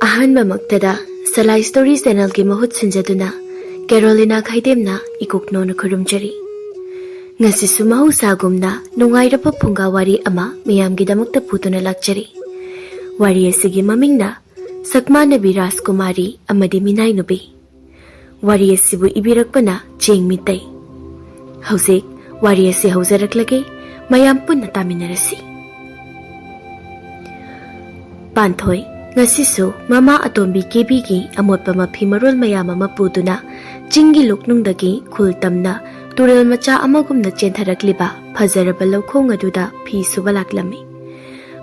Ahanba maktada Salai Story Channel ki mahut sinjaduna Carolina Khaidemna ikukno na khurumjari. Ngasisu mahusagumna nungairapa phunga wari ama miyamgidamakta putuna lakjari. Wari asigi mamingna Sakman nabi Rajkumari amadi Minainupi. Wari asibu ibirakpana Cheng Meetei. Hauzik wari asi hauzaraklage mayam punna taminarasi. Panthoi ngasisu mama atombi kebigi amotpa mafi marol mayam ama puduna chingi luknungdagi khul tamna turel macha amagumna chentharakliba phajaraba laukhong aduda phi suba laklami.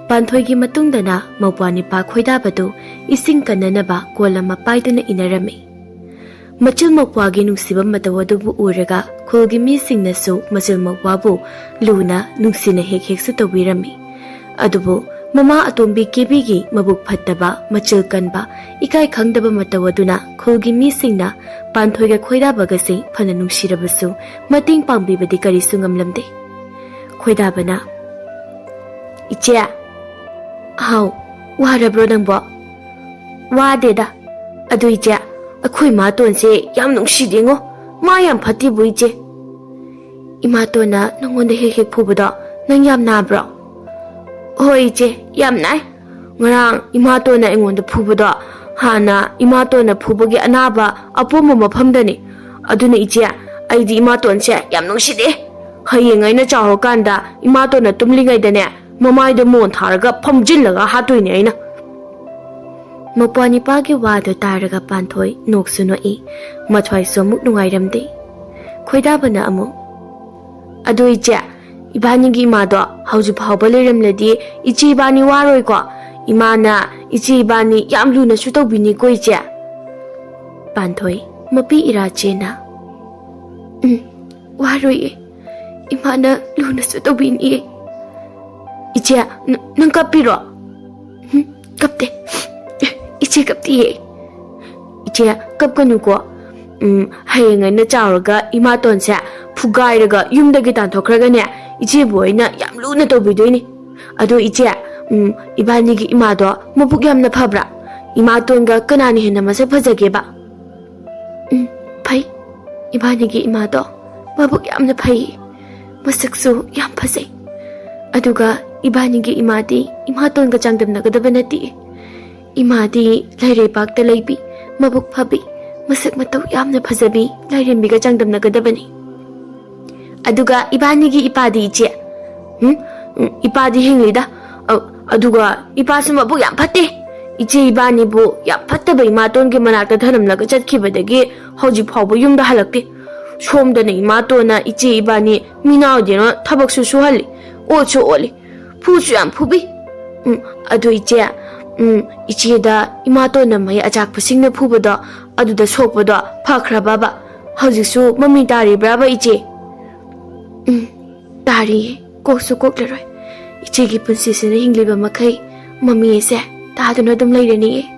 Panthoi gi matungdana mawpani pa khoidabadu ising kananaba kolama paiduna inarami. Machil mawpagi nungsiba matawadubu uraga khulgi misingnasu machil mawpabu luna nungsina hek hek su tawirami. Adubu Mama atombi kebigi mabuk phattaba machil kanba ikai khangdaba matawaduna khulgi misingna panthoiga khoidabagasi phana nungsirabasu mating pangbibadi karisu ngamlamde. Khoidabana Iche Hau warabro nangbo Wadeda Adu iche akhoi ma tonse yam nungsidengo ma yam phati bu iche Ima tona nangonda hek hek phubada nang yam nabro Hoi je, yam nai. Ngarang imato na ingon da pubo da. Hana imato na pubo gi anaba apo mo maphamdani. Aduna ije, ay di imato nse yam nungside. Hayeng ay na chaho kanda imato na tumlingay da ne. Mamay da mon tharaga phamjin laga hatoy ni ay na. Mapwani pa gi wado taraga panthoi noksuno i. Matway somuk nungay ramde. Khoidaba na amo. Adu ije, Ibanigi imado hauju phawba leramladi ichi ibani waroi ko imana ichi ibani yam luna su tawbini ko iche Panthoi mapi ira chena waroi imana luna su tawbini iche nang kapiro kapte iche kapti iche kapkanu ko hayenga na chawraga imaton sa phugairaga yumdagi tanthokraga ne Iche boyna yam luna tawbidoini ado iche ibanigi imado mabuk yamna phabra imatonga kanani hena masak phajageba phai ibanigi imado mabuk yamna phai masaksu yam phajai aduga ibanigi imadi imatonga changdamna gadabanati imadi laire pakta leibi mabuk phabi masak mataw yamna phajabi lairembiga changdamna gadabani Aduga ibanigi ipadi iche ipadi hinglida aduga ipasu mabuk yam phatte iche ibani bu yam phattaba imaton ge manakta dharamlaga chatkibadagi hoji phawba yumda halakte somdana imatona iche ibani minau deno thabaksu suhalli ochu oli phuchu yam phubi adu iche iche da imatona mai ajak pusingna phubada aduda sokpada phakhra baba hojisu mami tari braba iche Tari koksu koklaroi iche gi punsi sina hingliba makai mami se taduna dum lairani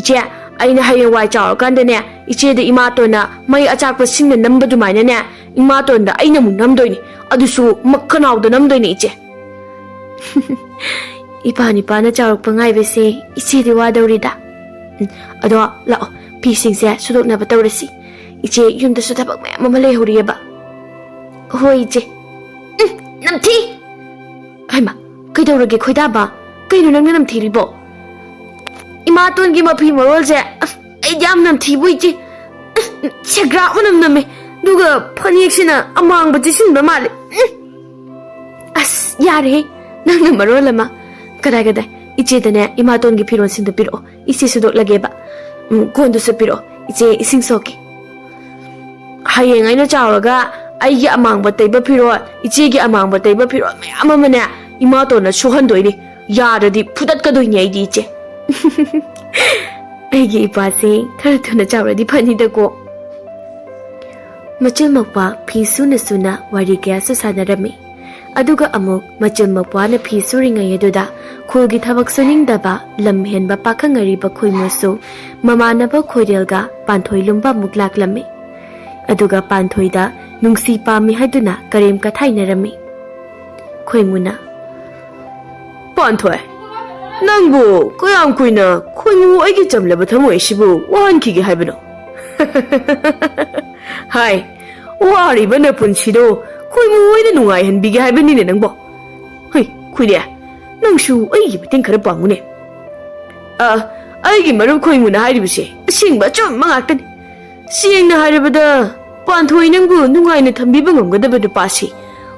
iche aina hayeng wai chaw kanda ne iche da imato na mai achak pasing na nambadu maina ne imato da aina mu namdoi ni adusu makkanaw da namdoi ni iche ipani pana chawk pangai bese iche di wa dawrida ado lao pising se sudok na batawrasi iche yumda su thabak ma malai horiba Hoi je namthi Haima kaidawrage khoidaba kaino nangna namthi ribo Imaton gi mafi marol je ai jam namthi bui je chegra unam name duga phaniksina amang ba jisin ba male As yare nangna marol ma kada kada iche dane imaton gi phiron sin do piro isi sudok lage ba kondu su piro iche ising soki Hayeng aina chawraga Aigi amang batay ba piro, ichigi amang batay ba piro, mayama mana, imato na suhandoy ni, yara di putat ka doy niya idi iche. Aigi ipasi, karatu na chawra di panida ko. Machil magpa, pisu na suna, wari kaya susana rami. Aduga amok, machil magpa na pisu ringay aduda, kulgi tabak suning daba, lamhen ba pakangari ba koy muso, mamana ba koydilga, pantoy lumba muglak lami. Aduga pantoy da, Nungsi pami haduna karem kathay narami. Khoy muna. Panthoi. Nangbu, kayam kuina, koimu aigi jamlaba thamu ishibu, wan kige haibano. Hai, wari bana punchido, koimu aida nungai hanbige haibani ne nangbo. Hai, kuide, nangshu aigi bating kara pangune. Aigi maru koimu na hairibase, singba chum mangaktani. Sing na hairibada, panthoi nangbu nungai na thambiba ngamgadabada pasi.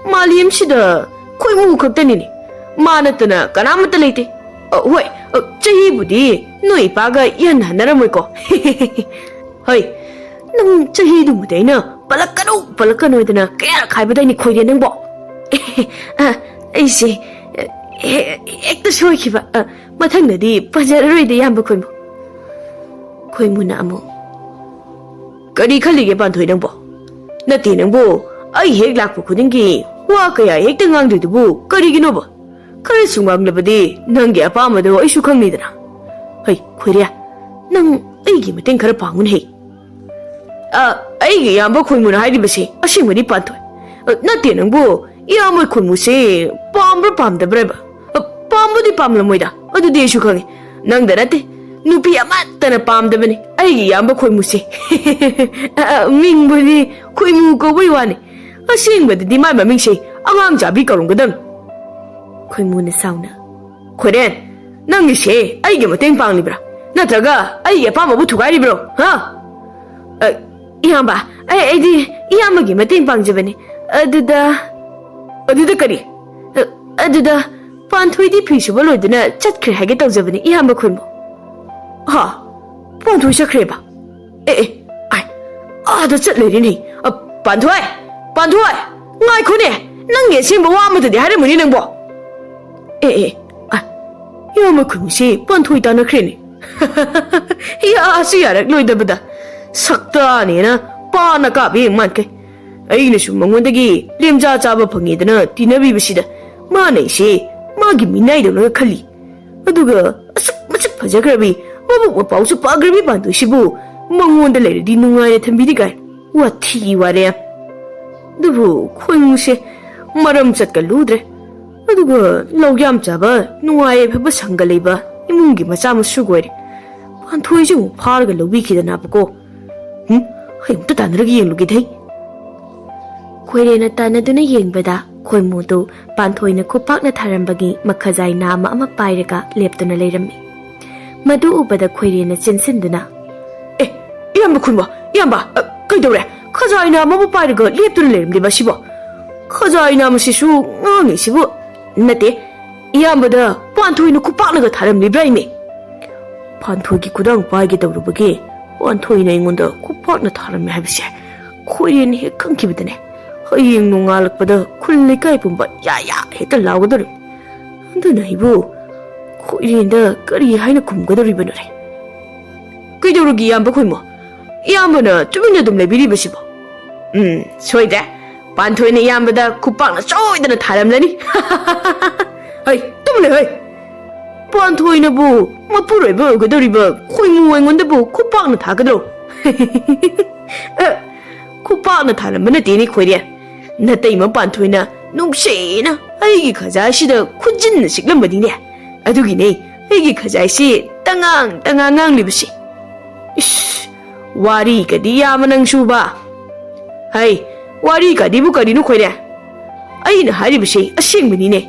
Maliam sida, koimu khaktani ne. Manatana kanamata leite. Wait, Chahi Budi, no ipaga yan hanaramoiko. Hey, no Chahi do Mudena, Palacano, Kaya Kaibadani Koyan and Bo. I say, act the show kiva, Matanga di, Pajari the Yambakum. Koimunamo Kadi Kali Bantuinambo. Nothing bo, I hate Lapu Kudingi, Wakaya, acting under the boo, Kariginobo. Kari sungang labadi, nangi apama do isu kang nidana. Hey, kuya, nang aigi mating kara pangun hey. Aigi yamba koy muna haidi basi, asing madi pantoy. Nati nang bo, yamba koy musi, pambra pamda breba. Pamba di pamla moida, adu di isu kang. Nang darate, nupi amat na pamda bani, aigi yamba koy musi. Ming budi, koy mu ko wani. Asing madi di mai maming say, angang jabi karong gadang. Koimuna sauna. Koren, nang ise, aigi mateng panglibra. Natraga, aigi apamabu tugairibro, ha? Iyamba, iyamagi mateng pangjabani. Aduda kari. Aduda, panthoi pishuba loiduna chatkre hage tawjabani iyamba koimu. Ha, panthoi chakreba. Ada chatlerini. Panthoi, ngai khone, nang ye simba wamadadi harimuni nangbo. Yama Kumusi, Pontui Dana Crini. Ya, see, I like the Buddha. Saktani, Pana Kabi, Manke. Ainishu Mangundagi, Limja Java Pangidana, Tinabi Bishida, Mane, she, Magi Minainupi Kali. Aduga, much Pajagrabi, Mabu Pausu Pagrabi Bandu Shibu, Mangun the lady Nunga Tambidigai. What tea were there? The Wu, Kumusi, Madam Sakaludre. Aduga, Logyam Java, Nuai Papa Sangaleba, Imungi Masam Sugway. Pantuiju, Parga Wiki the Napago. I'm the Tanragi look at he. Querina Tanaduna Yang Beda, Koimuto, Pantoina Kupakna Tarambagi, Makazai Nama Amapairaga, Leptona Lerami. Madu Ubada Querina Sinsinduna. Yamba, Kaidore, Kazaina Mapairaga, Leptona Lerm de Bashibo. Kazaina Masishu, Nani Sibu. Nate, Yambada, Pantui no Kupanaga Taram Librame. Pantugi Kudang Pagi the Rubagi, Pantui name on the Kupana Taram Habsha. Korean he can't keep it in it. Hoying Nungalak Pada, Kulikai, but ya, hit a louder. The Naibu Korean the Kari Hinakum Godoribunary. Kidorugi Yambakumo Yambana, 2 minutes of Labidi Basibo. So that. Pantuini Yambada Kupana so in the Taramlani. Hey, don't hey. Pantuina boo, Mapure burg, the river, Queen on the book, Kupana Tagado. Kupana Taramanatini Queria. Natama Pantuina, no shame. I Kazashi the Kujin Siglambadina. Adugine, I Kazashi, Tangang Libusi. Wari Kadiamanang Shuba. Hey. Wari ka di buka di no kwaya. Ay na hari bisi asing benine.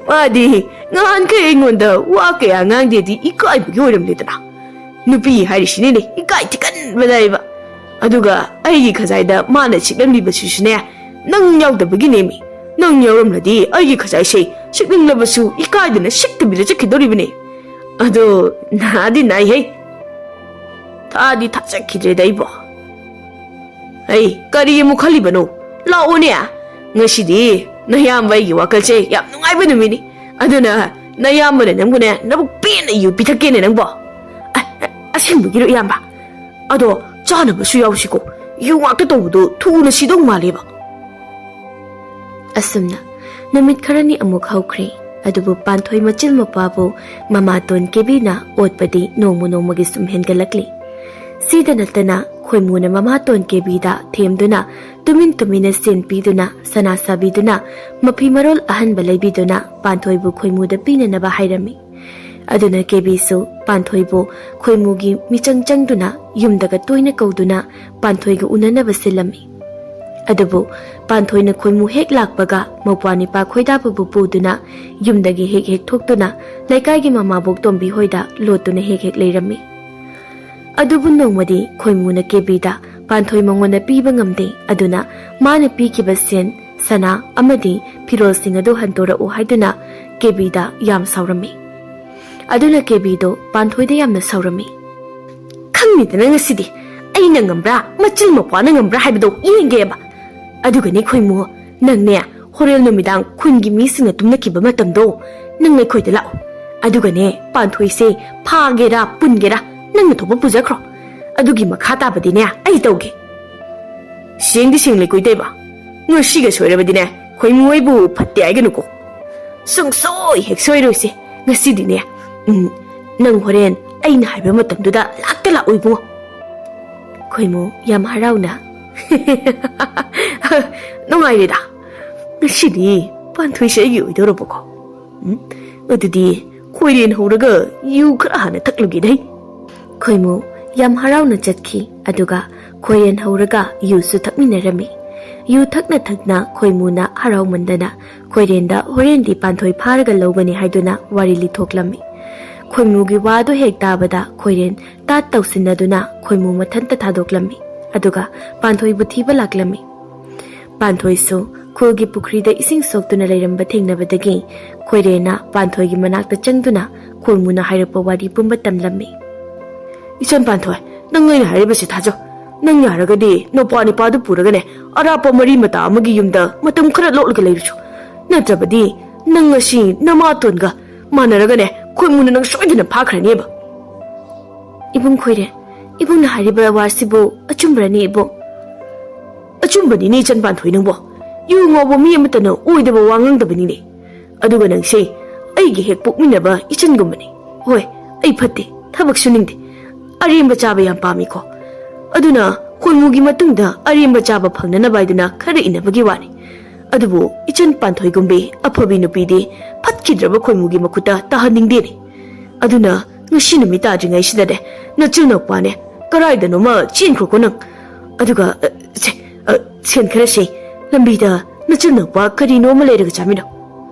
Madi ngan ke ingonda wa ke angang de di ikai bugi oram de na. Nupi hari sini ne ikai tikan badai ba. Aduga ay khazai da mana chiklam li basu shine nang yaw da bugi ne mi. Nang yawram ladi ay khazai sei chikling la basu ikai de na shik bi de chikidori bine. Ado na di nai he. Ta di ta chakidre dai bo. Hey, Kari Mukhalibano, La Unia, Nashidi, Nayamba, you are Kalche, Yam, I win a minute. Aduna, Nayamba and Muna, no pain you, Peter Kin and Bo. I send you Yamba. Ado, John of Shiko, you want to do 2 Nashido Maliba. Asumna, Namit Karani Amuk Cree, Adubu Pantoi Machilmo Pabo, Mamaton Kebina, Otpadi, no Monomogistum Hengalakli. ꯁꯤꯗ ꯅꯠꯇꯅ ꯈꯣꯏꯃꯨꯅ ꯃꯃꯥꯇꯣꯟ ꯀꯦꯕꯤꯗ ꯊꯦꯝꯗꯨꯅ ꯇꯨꯃꯤꯟ ꯇꯨꯃꯤꯟꯅ ꯁꯦꯟ ꯄꯤꯗꯨꯅ ꯁꯅꯥ ꯁꯥꯕꯤꯗꯨꯅ ꯃꯐꯤ ꯃꯔꯣꯜ ꯑꯍꯟꯕ ꯂꯩꯕꯤꯗꯨꯅ ꯄꯥꯟꯊꯣꯏꯕꯨ ꯈꯣꯏꯃꯨꯗ ꯄꯤꯅꯅꯕ ꯍꯥꯏꯔꯝꯃꯤ꯫ ꯑꯗꯨꯅ ꯀꯦꯕꯤꯁꯨ ꯄꯥꯟꯊꯣꯏꯕꯨ ꯈꯣꯏꯃꯨꯒꯤ ꯃꯤꯆꯪ ꯆꯪꯗꯨꯅ ꯌꯨꯝꯗꯒ ꯇꯣꯏꯅ ꯀꯧꯗꯨꯅ ꯄꯥꯟꯊꯣꯏꯒ ꯎꯅꯅꯕ ꯁꯤꯜꯂꯝꯃꯤ꯫ ꯑꯗꯨꯕꯨ ꯄꯥꯟꯊꯣꯏꯅ ꯈꯣꯏꯃꯨ ꯍꯦꯛ ꯂꯥꯛꯄꯒ ꯃꯧꯄ꯭ꯋꯥꯅꯤꯄꯥ ꯈꯣꯏꯗꯥꯕꯕꯨ ꯄꯨꯗꯨꯅ ꯌꯨꯝꯗꯒꯤ ꯍꯦꯛ ꯍꯦꯛ ꯊꯣꯛꯇꯨꯅ ꯂꯩꯀꯥꯏꯒꯤ ꯃꯃꯥꯕꯣꯛ ꯇꯣꯝꯕꯤ ꯍꯣꯏꯗ ꯂꯣꯠꯇꯨꯅ ꯍꯦꯛ ꯍꯦꯛ ꯂꯩꯔꯝꯃꯤ꯫ ꯑꯗꯨꯕꯨ ꯅꯣꯡꯃꯗꯤ ꯈꯣꯏꯃꯨꯅ ꯀꯦꯕꯤꯗ ꯄꯥꯟꯊꯣꯏ ꯃꯉꯣꯟꯗ ꯄꯤꯕ ꯉꯝꯗꯦ, ꯑꯗꯨꯅ ꯃꯥꯅ ꯄꯤꯈꯤꯕ ꯁꯦꯟ, ꯁꯅꯥ ꯑꯃꯗꯤ ꯐꯤꯔꯣꯜꯁꯤꯡ ꯑꯗꯨ ꯍꯟꯇꯣꯔꯛꯎ ꯍꯥꯏꯗꯨꯅ ꯀꯦꯕꯤꯗ ꯌꯥꯝ ꯁꯥꯎꯔꯝꯃꯤ꯫ ꯑꯗꯨꯅ ꯀꯦꯕꯤꯗꯣ ꯄꯥꯟꯊꯣꯏꯗ ꯌꯥꯝꯅ ꯁꯥꯎꯔꯝꯃꯤ꯫ "ꯈꯪꯅꯤꯗꯅ ꯉꯁꯤꯗꯤ ꯑꯩꯅ ꯉꯝꯕ꯭ꯔꯥ ꯃꯆꯤꯜ ꯃꯧꯄ꯭ꯋꯥꯅ ꯉꯝꯕ꯭ꯔꯥ ꯍꯥꯏꯕꯗꯣ ꯌꯦꯡꯒꯦꯕ꯫ ꯑꯗꯨꯒꯅꯦ ꯈꯣꯏꯃꯨ, ꯅꯪꯅꯦ ꯍꯣꯔꯦꯟ ꯅꯨꯃꯤꯗꯥꯡ ꯈꯨꯟꯒꯤ ꯃꯤꯁꯤꯡꯅ ꯇꯨꯝꯅꯈꯤꯕ ꯃꯇꯝꯗꯣ ꯅꯪ ꯑꯩꯈꯣꯏꯗ ꯂꯥꯛꯑꯣ꯫ ꯑꯗꯨꯒꯅꯦ ꯄꯥꯟꯊꯣꯏꯁꯦ ꯐꯥꯒꯦꯔꯥ ꯄꯨꯟꯒꯦꯔꯥ ꯅꯪꯅ ꯊꯣꯛꯄ ꯄꯨꯖꯈ꯭ꯔꯣ꯫ ꯑꯗꯨꯒꯤ ꯃꯈꯥ ꯇꯥꯕꯗꯤꯅꯦ ꯑꯩ ꯇꯧꯒꯦ." "ꯁꯦꯡꯗꯤ ꯁꯦꯡꯂꯦ ꯀꯣꯏꯇꯩꯕ, ꯉꯁꯤꯒ ꯁꯣꯏꯔꯕꯗꯤꯅꯦ ꯈꯣꯏꯃꯨ ꯑꯩꯕꯨ ꯐꯠꯇꯦ ꯍꯥꯏꯒꯅꯨꯀꯣ꯫ ꯁꯨꯡꯁꯣꯏ ꯍꯦꯛ ꯁꯣꯏꯔꯣꯏꯁꯦ꯫ ꯉꯁꯤꯗꯤꯅꯦ ꯅꯪ ꯍꯣꯔꯦꯟ ꯑꯩꯅ ꯍꯥꯏꯕ ꯃꯇꯝꯗꯨꯗ ꯂꯥꯛꯇ ꯂꯥꯛꯑꯣ ꯏꯕꯨꯡꯉꯣ." ꯈꯣꯏꯃꯨ ꯌꯥꯝ ꯍꯔꯥꯎꯅ "ꯅꯨꯡꯉꯥꯏꯔꯦꯗ, ꯉꯁꯤꯗꯤ ꯄꯥꯟꯊꯣꯏꯁꯦ ꯑꯩꯒꯤ ꯑꯣꯏꯗꯧꯔꯕꯀꯣ꯫ ꯑꯗꯨꯗꯤ ꯈꯣꯏꯔꯦꯟ ꯍꯧꯔꯒ ꯌꯨ ꯈꯔ ꯍꯥꯟꯅ ꯊꯛꯂꯨꯒꯦꯗꯩ." ꯈꯣꯏꯃꯨ ꯌꯥꯝ ꯍꯔꯥꯎꯅ ꯆꯠꯈꯤ, ꯑꯗꯨꯒ ꯈꯣꯏꯔꯦꯟ ꯍꯧꯔꯒ ꯌꯨꯁꯨ ꯊꯛꯃꯤꯟꯅꯔꯝꯃꯤ꯫ ꯌꯨ ꯊꯛꯅ ꯊꯛꯅ ꯈꯣꯏꯃꯨꯅ ꯍꯔꯥꯎꯃꯟꯗꯅ ꯈꯣꯏꯔꯦꯟꯗ ꯍꯣꯔꯦꯟꯗꯤ ꯄꯥꯟꯊꯣꯏ ꯐꯥꯔꯒ ꯂꯧꯒꯅꯤ ꯍꯥꯏꯗꯨꯅ ꯋꯥꯔꯤ ꯂꯤꯊꯣꯛꯂꯝꯃꯤ꯫ ꯈꯣꯏꯃꯨꯒꯤ ꯋꯥꯗꯨ ꯍꯦꯛ ꯇꯥꯕꯗ ꯈꯣꯏꯔꯦꯟ ꯇꯥꯠ ꯇꯧꯁꯤꯟꯅꯗꯨꯅ ꯈꯣꯏꯃꯨ ꯃꯊꯟꯇ ꯊꯥꯗꯣꯛꯂꯝꯃꯤ, ꯑꯗꯨꯒ ꯄꯥꯟꯊꯣꯏꯕꯨ ꯊꯤꯕ ꯂꯥꯛꯂꯝꯃꯤ꯫ ꯄꯥꯟꯊꯣꯏꯁꯨ ꯈꯨꯜꯒꯤ ꯄꯨꯈ꯭ꯔꯤꯗ ꯏꯁꯤꯡ ꯁꯣꯛꯇꯨꯅ ꯂꯩꯔꯝꯕ ꯊꯦꯡꯅꯕꯗꯒꯤ ꯈꯣꯏꯔꯦꯟꯅ ꯄꯥꯟꯊꯣꯏꯒꯤ ꯃꯅꯥꯛꯇ ꯆꯪꯗꯨꯅ ꯈꯣꯏꯃꯨꯅ ꯍꯥꯏꯔꯛꯄ ꯋꯥꯔꯤ ꯄꯨꯝꯕ ꯇꯝꯂꯝꯃꯤ꯫ "ꯏꯆꯟ ꯄꯥꯟꯊꯣꯏ, ꯅꯪ ꯑꯩꯅ ꯍꯥꯏꯔꯤꯕꯁꯤ ꯊꯥꯖꯧ꯫ ꯅꯪ ꯌꯥꯔꯒꯗꯤ ꯅꯧꯄ꯭ꯋꯥ ꯅꯤꯄꯥꯗꯨ ꯄꯨꯔꯒꯅꯦ ꯑꯔꯥꯞꯄ ꯃꯔꯤ ꯃꯇꯥ ꯑꯃꯒꯤ ꯌꯨꯝꯗ ꯃꯇꯝ ꯈꯔ ꯂꯣꯠꯂꯒ ꯂꯩꯔꯨꯆꯣ꯫ ꯅꯠꯇ꯭ꯔꯕꯗꯤ ꯅꯪ ꯉꯁꯤ ꯅꯃꯥꯇꯣꯟꯒ ꯃꯥꯟꯅꯔꯒꯅꯦ ꯈꯣꯏꯃꯨꯅ ꯅꯪ ꯁꯣꯏꯗꯅ ꯐꯥꯈ꯭ꯔꯅꯦꯕ." "ꯏꯕꯨꯡ ꯈꯣꯏꯔꯦꯟ, ꯏꯕꯨꯡꯅ ꯍꯥꯏꯔꯤꯕ ꯋꯥꯁꯤꯕꯨ ꯑꯆꯨꯝꯕ꯭ꯔꯅꯤ ꯏꯕꯨꯡ?" "ꯑꯆꯨꯝꯕꯅꯤꯅꯦ ꯏꯆꯟ ꯄꯥꯟꯊꯣꯏ ꯅꯪꯕꯣ, ꯌꯨ ꯉꯥꯎꯕ ꯃꯤ ꯑꯃꯠꯇꯅ ꯑꯣꯏꯗꯕ ꯋꯥ ꯉꯥꯡꯗꯕꯅꯤꯅꯦ꯫ ꯑꯗꯨꯒ ꯅꯪꯁꯦ ꯑꯩꯒꯤ ꯍꯦꯛ ꯄꯣꯛꯃꯤꯟꯅꯕ ꯏꯆꯟꯒꯨꯝꯕꯅꯤ꯫ ꯍꯣꯏ, ꯑꯩ ꯐꯠꯇꯦ, ꯊꯕꯛ ꯁꯨꯅꯤꯡꯗꯦ, ꯑꯔꯦꯝꯕ ꯆꯥꯕ ꯌꯥꯝ ꯄꯥꯝꯃꯤꯀꯣ꯫ ꯑꯗꯨꯅ ꯈꯣꯏꯃꯨꯒꯤ ꯃꯇꯨꯡꯗ ꯑꯔꯦꯝꯕ ꯆꯥꯕ ꯐꯪꯅꯅꯕ ꯍꯥꯏꯗꯨꯅ ꯈꯔ ꯏꯟꯅꯕꯒꯤ ꯋꯥꯅꯤ꯫ ꯑꯗꯨꯕꯨ ꯏꯆꯟ ꯄꯥꯟꯊꯣꯏꯒꯨꯝꯕꯤ ꯑꯐꯕꯤ ꯅꯨꯄꯤꯗꯤ ꯐꯠꯈꯤꯗ꯭ꯔꯕ ꯈꯣꯏꯃꯨꯒꯤ ꯃꯈꯨꯠꯇ ꯇꯥꯍꯟꯅꯤꯡꯗꯦꯅꯦ꯫ ꯑꯗꯨꯅ ꯉꯁꯤ ꯅꯨꯃꯤꯠ ꯇꯥꯗ꯭ꯔꯤꯉꯩꯁꯤꯗꯅꯦ ꯅꯆꯤꯜ ꯅꯧꯄ꯭ꯋꯥꯅꯦ ꯀꯔꯥꯏꯗꯅꯣꯃ ꯆꯦꯟꯈ꯭ꯔꯣꯀꯣ ꯅꯪ꯫ ꯑꯗꯨꯒ ꯁꯦꯟ ꯈꯔ ꯁꯦ, ꯂꯝꯕꯤꯗ ꯅꯆꯤꯜ ꯅꯧꯄ꯭ꯋꯥ ꯀꯔꯤꯅꯣꯃ ꯂꯩꯔꯒ ꯆꯥꯃꯤꯟꯅꯧ꯫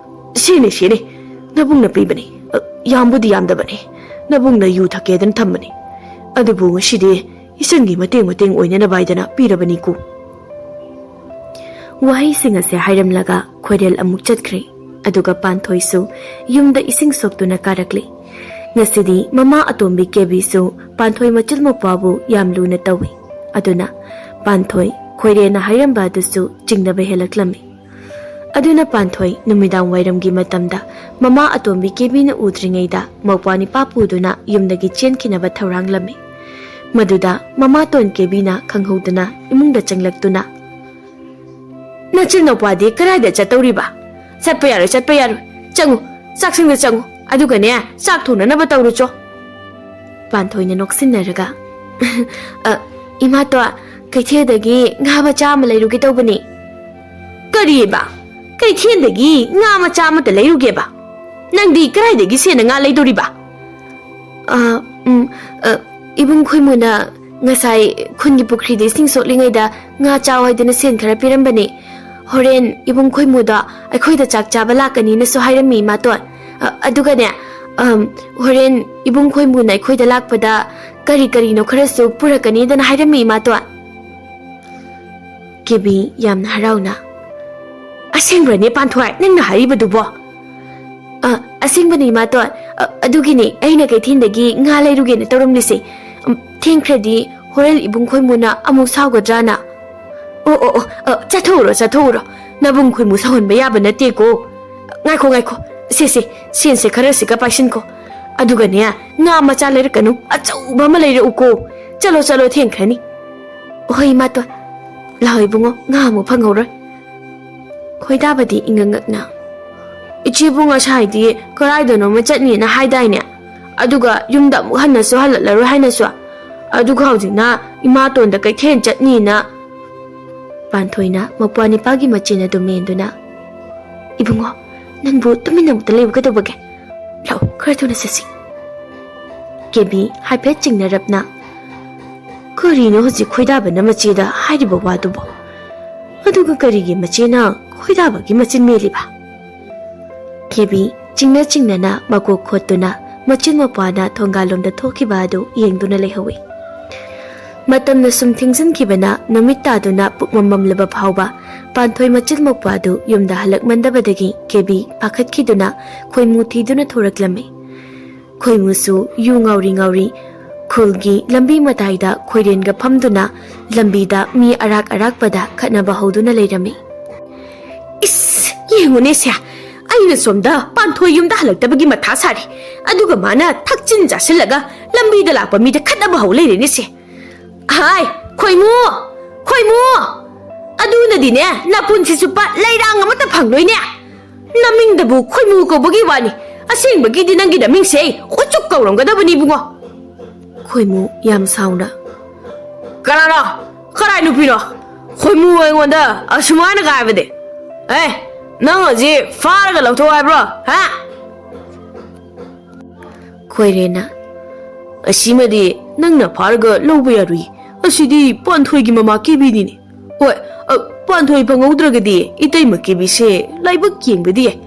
"ꯁꯦꯅꯦ ꯁꯦꯅꯦ, ꯅꯕꯨꯡꯅ ꯄꯤꯕꯅꯤ, ꯌꯥꯝꯕꯨꯗꯤ ꯌꯥꯝꯗꯕꯅꯤ, ꯅꯕꯨꯡꯅ ꯌꯨ ꯊꯛꯀꯦꯗꯅ ꯊꯝꯕꯅꯤ꯫ ꯑꯗꯨꯕꯨ ꯉꯁꯤꯗꯤ ꯏꯆꯟꯒꯤ ꯃꯇꯦꯡ ꯑꯣꯏꯅꯅꯕ ꯍꯥꯏꯗꯅ ꯄꯤꯔꯕꯅꯤꯀꯣ." ꯋꯥꯍꯩꯁꯤꯡ ꯑꯁꯦ ꯍꯥꯏꯔꯝꯂꯒ ꯈꯣꯏꯔꯦꯜ ꯑꯃꯨꯛ ꯆꯠꯈ꯭ꯔꯦ, ꯑꯗꯨꯒ ꯄꯥꯟꯊꯣꯏꯁꯨ ꯌꯨꯝꯗ ꯏꯁꯤꯡ ꯁꯣꯛꯇꯨꯅ ꯀꯥꯔꯛꯂꯤ꯫ ꯉꯁꯤꯗꯤ ꯃꯃꯥ ꯑꯇꯣꯝꯕꯤ ꯀꯦꯕꯤꯁꯨ ꯄꯥꯟꯊꯣꯏ ꯃꯆꯤꯜ ꯃꯧꯄ꯭ꯋꯥꯕꯨ ꯌꯥꯝ ꯂꯨꯅ ꯇꯧꯏ꯫ ꯑꯗꯨꯅ ꯄꯥꯟꯊꯣꯏ ꯈꯣꯏꯔꯦꯟꯅ ꯍꯥꯏꯔꯝꯕ ꯑꯗꯨꯁꯨ ꯆꯤꯡꯅꯕ ꯍꯦꯜꯂꯛꯂꯝꯃꯤ꯫ ꯑꯗꯨꯅ ꯄꯥꯟꯊꯣꯏ ꯅꯨꯃꯤꯗꯥꯡ ꯋꯥꯏꯔꯝꯒꯤ ꯃꯇꯝꯗ ꯃꯃꯥ ꯑꯇꯣꯝꯕꯤ ꯀꯦꯕꯤꯅ ꯎꯗ꯭ꯔꯤꯉꯩꯗ ꯃꯧꯄ꯭ꯋꯥ ꯅꯤꯄꯥ ꯄꯨꯗꯨꯅ ꯌꯨꯝꯗꯒꯤ ꯆꯦꯟꯈꯤꯅꯕ ꯊꯧꯔꯥꯡꯂꯝꯃꯤ꯫ ꯃꯗꯨꯗ ꯃꯃꯥꯇꯣꯟ ꯀꯦꯕꯤꯅ ꯈꯪꯍꯧꯗꯨꯅ ꯏꯃꯨꯡꯗ ꯆꯪꯂꯛꯇꯨꯅ, "ꯅꯆꯤꯜ ꯅꯧꯄ꯭ꯋꯥꯗꯤ ꯀꯗꯥꯏꯗ ꯆꯠꯇꯧꯔꯤꯕ? ꯆꯠꯄ ꯌꯥꯔꯣꯏ, ꯆꯠꯄ ꯌꯥꯔꯣꯏ, ꯆꯪꯉꯨ, ꯆꯥꯛꯁꯪꯗ ꯆꯪꯉꯨ, ꯑꯗꯨꯒꯅꯦ ꯆꯥꯛ ꯊꯣꯡꯅꯅꯕ ꯇꯧꯔꯨꯆꯣ." ꯄꯥꯟꯊꯣꯏꯅ ꯅꯣꯛꯁꯤꯟꯅꯔꯒ, "ꯏꯃꯥꯇꯣ, ꯀꯩꯊꯦꯜꯗꯒꯤ ꯉꯥ ꯃꯆꯥ ꯑꯃ ꯂꯩꯔꯨꯒꯦ ꯇꯧꯕꯅꯤ." "ꯀꯔꯤꯕ? ꯀꯩꯊꯦꯜꯗꯒꯤ ꯉꯥ ꯃꯆꯥ ꯑꯃꯇ ꯂꯩꯔꯨꯒꯦꯕ? ꯅꯪꯗꯤ ꯀꯗꯥꯏꯗꯒꯤ ꯁꯦꯟꯅ ꯉꯥ ꯂꯩꯗꯣꯔꯤꯕ?" "ꯏꯕꯨꯡ ꯈꯣꯏꯃꯨꯅ ꯉꯁꯥꯏ ꯈꯨꯟꯒꯤ ꯄꯨꯈ꯭ꯔꯤꯗ ꯏꯁꯤꯡ ꯁꯣꯛꯂꯤꯉꯩꯗ ꯉꯥ ꯆꯥꯎ ꯍꯥꯏꯗꯅ ꯁꯦꯟ ꯈꯔ ꯄꯤꯔꯝꯕꯅꯤ꯫ ꯍꯣꯔꯦꯟ ꯏꯕꯨꯡ ꯈꯣꯏꯃꯨꯗ ꯑꯩꯈꯣꯏꯗ ꯆꯥꯛ ꯆꯥꯕ ꯂꯥꯛꯀꯅꯤꯅꯁꯨ ꯍꯥꯏꯔꯝꯃꯤ ꯏꯃꯥꯇꯣꯟ꯫ ꯑꯗꯨꯒꯅꯦ ꯍꯣꯔꯦꯟ ꯏꯕꯨꯡ ꯈꯣꯏꯃꯨꯅ ꯑꯩꯈꯣꯏꯗ ꯂꯥꯛꯄꯗ ꯀꯔꯤ ꯀꯔꯤꯅꯣ ꯈꯔꯁꯨ ꯄꯨꯔꯛꯀꯅꯤꯗꯅ ꯍꯥꯏꯔꯝꯃꯤ ꯏꯃꯥꯇꯣꯟ." ꯀꯦꯕꯤ ꯌꯥꯝꯅ ꯍꯔꯥꯎꯅ, "ꯑꯁꯦꯡꯕ꯭ꯔꯅꯦ ꯄꯥꯟꯊꯣꯏ ꯅꯪꯅ ꯍꯥꯏꯔꯤꯕꯗꯨꯕꯣ?" "ꯑꯁꯦꯡꯕꯅꯤ ꯏꯃꯥꯇꯣꯟ, ꯑꯗꯨꯒꯤꯅꯤ ꯑꯩꯅ ꯀꯩꯊꯦꯜꯗꯒꯤ ꯉꯥ ꯂꯩꯔꯨꯒꯦꯅ ꯇꯧꯔꯝꯂꯤꯁꯦ꯫ ꯊꯦꯡꯈ꯭ꯔꯗꯤ ꯍꯣꯔꯦꯟ ꯏꯕꯨꯡ ꯈꯣꯏꯃꯨꯅ ꯑꯃꯨꯛ ꯁꯥꯎꯒꯗ꯭ꯔꯥꯅ." "ꯑꯣ, ꯆꯠꯊꯣꯛꯎꯔꯣ ꯆꯠꯊꯣꯛꯎꯔꯣ, ꯅꯕꯨꯡ ꯈꯣꯏꯃꯨ ꯁꯥꯎꯍꯟꯕ ꯌꯥꯕ ꯅꯠꯇꯦꯀꯣ꯫ ꯉꯥꯏꯈꯣ, ꯁꯦꯟꯁꯦ ꯈꯔꯁꯤꯒ ꯄꯥꯏꯁꯤꯟꯈꯣ, ꯑꯗꯨꯒꯅꯦ ꯉꯥ ꯃꯆꯥ ꯂꯩꯔꯛꯀꯅꯨ, ꯑꯆꯧꯕ ꯑꯃ ꯂꯩꯔꯛꯎꯀꯣ꯫ ꯆꯠꯂꯣ, ꯊꯦꯡꯈ꯭ꯔꯅꯤ." "ꯍꯣꯏ ꯏꯃꯥꯇꯣꯟ, ꯂꯥꯛꯑꯣ ꯏꯕꯨꯡꯉꯣ, ꯉꯥ ꯑꯃꯨꯛ ꯐꯪꯍꯧꯔꯣꯏ." ꯈꯣꯏꯗꯥꯕꯗꯤ ꯏꯉꯛꯉꯛꯅ, "ꯏꯆꯦꯕꯨ ꯉꯁꯥꯏꯗꯤ ꯀꯗꯥꯏꯗꯅꯣꯃ ꯆꯠꯅꯤꯅ ꯍꯥꯏꯗꯥꯏꯅꯦ, ꯑꯗꯨꯒ ꯌꯨꯝꯗ ꯑꯃꯨꯛ ꯍꯟꯅꯁꯨ ꯍꯜꯂꯛꯂꯔꯣꯏ ꯍꯥꯏꯅꯁꯨ, ꯑꯗꯨꯒ ꯍꯧꯖꯤꯛꯅ ꯏꯃꯥꯇꯣꯟꯗ ꯀꯩꯊꯦꯜ ꯆꯠꯅꯤꯅ ꯄꯥꯟꯊꯣꯏꯅ ꯃꯧꯄ꯭ꯋꯥ ꯅꯤꯄꯥꯒꯤ ꯃꯆꯤꯟ ꯑꯗꯨ ꯃꯦꯟꯗꯨꯅ ꯏꯕꯨꯡꯉꯣ ꯅꯪꯕꯨ ꯇꯨꯃꯤꯟꯅ ꯑꯃꯨꯛꯇ ꯂꯩꯕ ꯀꯩꯗꯧꯕꯒꯦ ꯂꯥꯛꯑꯣ ꯈꯔ ꯊꯨꯅ ꯆꯠꯁꯤ ꯀꯦꯕꯤ ꯍꯥꯏꯐꯦꯠ ꯆꯤꯡꯅꯔꯞꯅ ꯀꯔꯤꯅꯣ ꯍꯧꯖꯤꯛ ꯈꯣꯏꯗꯥꯕꯅ ꯃꯆꯦꯗ ꯍꯥꯏꯔꯤꯕ ꯋꯥꯗꯨꯕꯣ ꯑꯗꯨꯒ ꯀꯔꯤꯒꯤ ꯃꯆꯦꯅ ꯈꯣꯏꯗꯥꯕꯒꯤ ꯃꯆꯤꯟ ꯃꯦꯜꯂꯤꯕ ꯀꯦꯕꯤ ꯆꯤꯡꯅꯅ ꯃꯀꯣꯛ ꯈꯣꯠꯇꯨꯅ ꯃꯆꯤꯟ ꯃꯧꯄ꯭ꯋꯥꯅ ꯊꯣꯡꯒꯥꯜꯂꯣꯝꯗ ꯊꯣꯛꯈꯤꯕ ꯑꯗꯨ ꯌꯦꯡꯗꯨꯅ ꯂꯩꯍꯧꯏ ꯃꯇꯝꯅ ꯁꯨꯝ ꯊꯤꯡꯖꯤꯟꯈꯤꯕꯅ ꯅꯨꯃꯤꯠ ꯇꯥꯗꯨꯅ ꯄꯨꯛꯃꯝꯃꯝꯂꯕ ꯐꯥꯎꯕ ꯄꯥꯟꯊꯣꯏ ꯃꯆꯤꯟ ꯃꯧꯄ꯭ꯋꯥꯗꯨ ꯌꯨꯝꯗ ꯍꯜꯂꯛꯃꯟꯗꯕꯗꯒꯤ ꯀꯦꯕꯤ ꯄꯥꯈꯠꯈꯤꯗꯨꯅ ꯈꯣꯏꯃꯨ ꯊꯤꯗꯨꯅ ꯊꯣꯔꯛꯂꯝꯃꯤ ꯈꯣꯏꯃꯨꯁꯨ ꯌꯨ ꯉꯥꯎꯔꯤ ꯈꯨꯜꯒꯤ ꯂꯝꯕꯤ ꯃꯇꯥꯏꯗ ꯈꯣꯏꯔꯦꯟꯒ ꯐꯝꯗꯨꯅ ꯂꯝꯕꯤꯗ ꯃꯤ ꯑꯔꯥꯛ ꯑꯔꯥꯛꯄꯗ ꯈꯠꯅꯕ ꯍꯧꯗꯨꯅ ꯂꯩꯔꯝꯃꯤ ꯏꯁ ꯌꯦꯡꯉꯨꯅꯦ ꯁꯦ ꯑꯩꯅ ꯁꯣꯝꯗ ꯄꯥꯟꯊꯣꯏ ꯌꯨꯝꯗ ꯍꯜꯂꯛꯇꯕꯒꯤ ꯃꯊꯥ ꯁꯥꯔꯤ ꯑꯗꯨꯒ ꯃꯥꯅ ꯊꯛꯆꯤꯟ ꯆꯥꯁꯤꯜꯂꯒ ꯂꯝꯕꯤꯗ ꯂꯥꯛꯄ ꯃꯤꯗ ꯈꯠꯅꯕ ꯍꯧ ꯂꯩꯔꯦꯅꯦ ꯁꯦ ꯍꯥꯏ ꯈꯣꯏꯃꯨ ꯑꯗꯨꯅꯗꯤꯅꯦ ꯅꯄꯨꯟꯁꯤ ꯆꯨꯞꯄ ꯂꯩꯔꯥꯡ ꯑꯃꯠꯇ ꯐꯪꯂꯣꯏꯅꯦ ꯅꯃꯤꯡꯗꯕꯨ ꯈꯣꯏꯃꯨ ꯀꯧꯕꯒꯤ ꯋꯥꯅꯤ ꯑꯁꯦꯡꯕꯒꯤꯗꯤ ꯅꯪꯒꯤ ꯅꯃꯤꯡꯁꯦ ꯎꯆꯨꯛ ꯀꯧꯔꯝꯒꯗꯕꯅꯤ ꯏꯕꯨꯡꯉꯣ ꯈꯣꯏꯃꯨ ꯌꯥꯝ ꯁꯥꯎꯅ ꯀꯅꯥꯅꯣ ꯀꯔꯥꯏ ꯅꯨꯄꯤꯅꯣ ꯈꯣꯏꯃꯨ ꯑꯩꯉꯣꯟꯗ ꯑꯁꯨꯃꯥꯏꯅ ꯍꯥꯏꯕꯗꯤ ꯅꯪ ꯍꯧꯖꯤꯛ ꯐꯥꯔꯒ ꯂꯧꯊꯣꯛ ꯍꯥꯏꯕ꯭ꯔꯣ ꯍꯥ ꯈꯣꯏꯔꯦꯟꯅ ꯑꯁꯤꯃꯗꯤ ꯅꯪꯅ ꯐꯥꯔꯒ ꯂꯧꯕ ꯌꯥꯔꯨꯏ ꯑꯁꯤꯗꯤ ꯄꯥꯟꯊꯣꯏꯒꯤ ꯃꯃꯥ ꯀꯦꯕꯤꯅꯤꯅꯦ ꯍꯣꯏ ꯄꯥꯟꯊꯣꯏ ꯐꯪꯍꯧꯗ꯭ꯔꯒꯗꯤ ꯏꯇꯩꯃ ꯀꯦꯕꯤꯁꯦ ꯂꯥꯏꯕꯛ ꯌꯦꯡꯕꯗꯤ ꯌꯥꯏ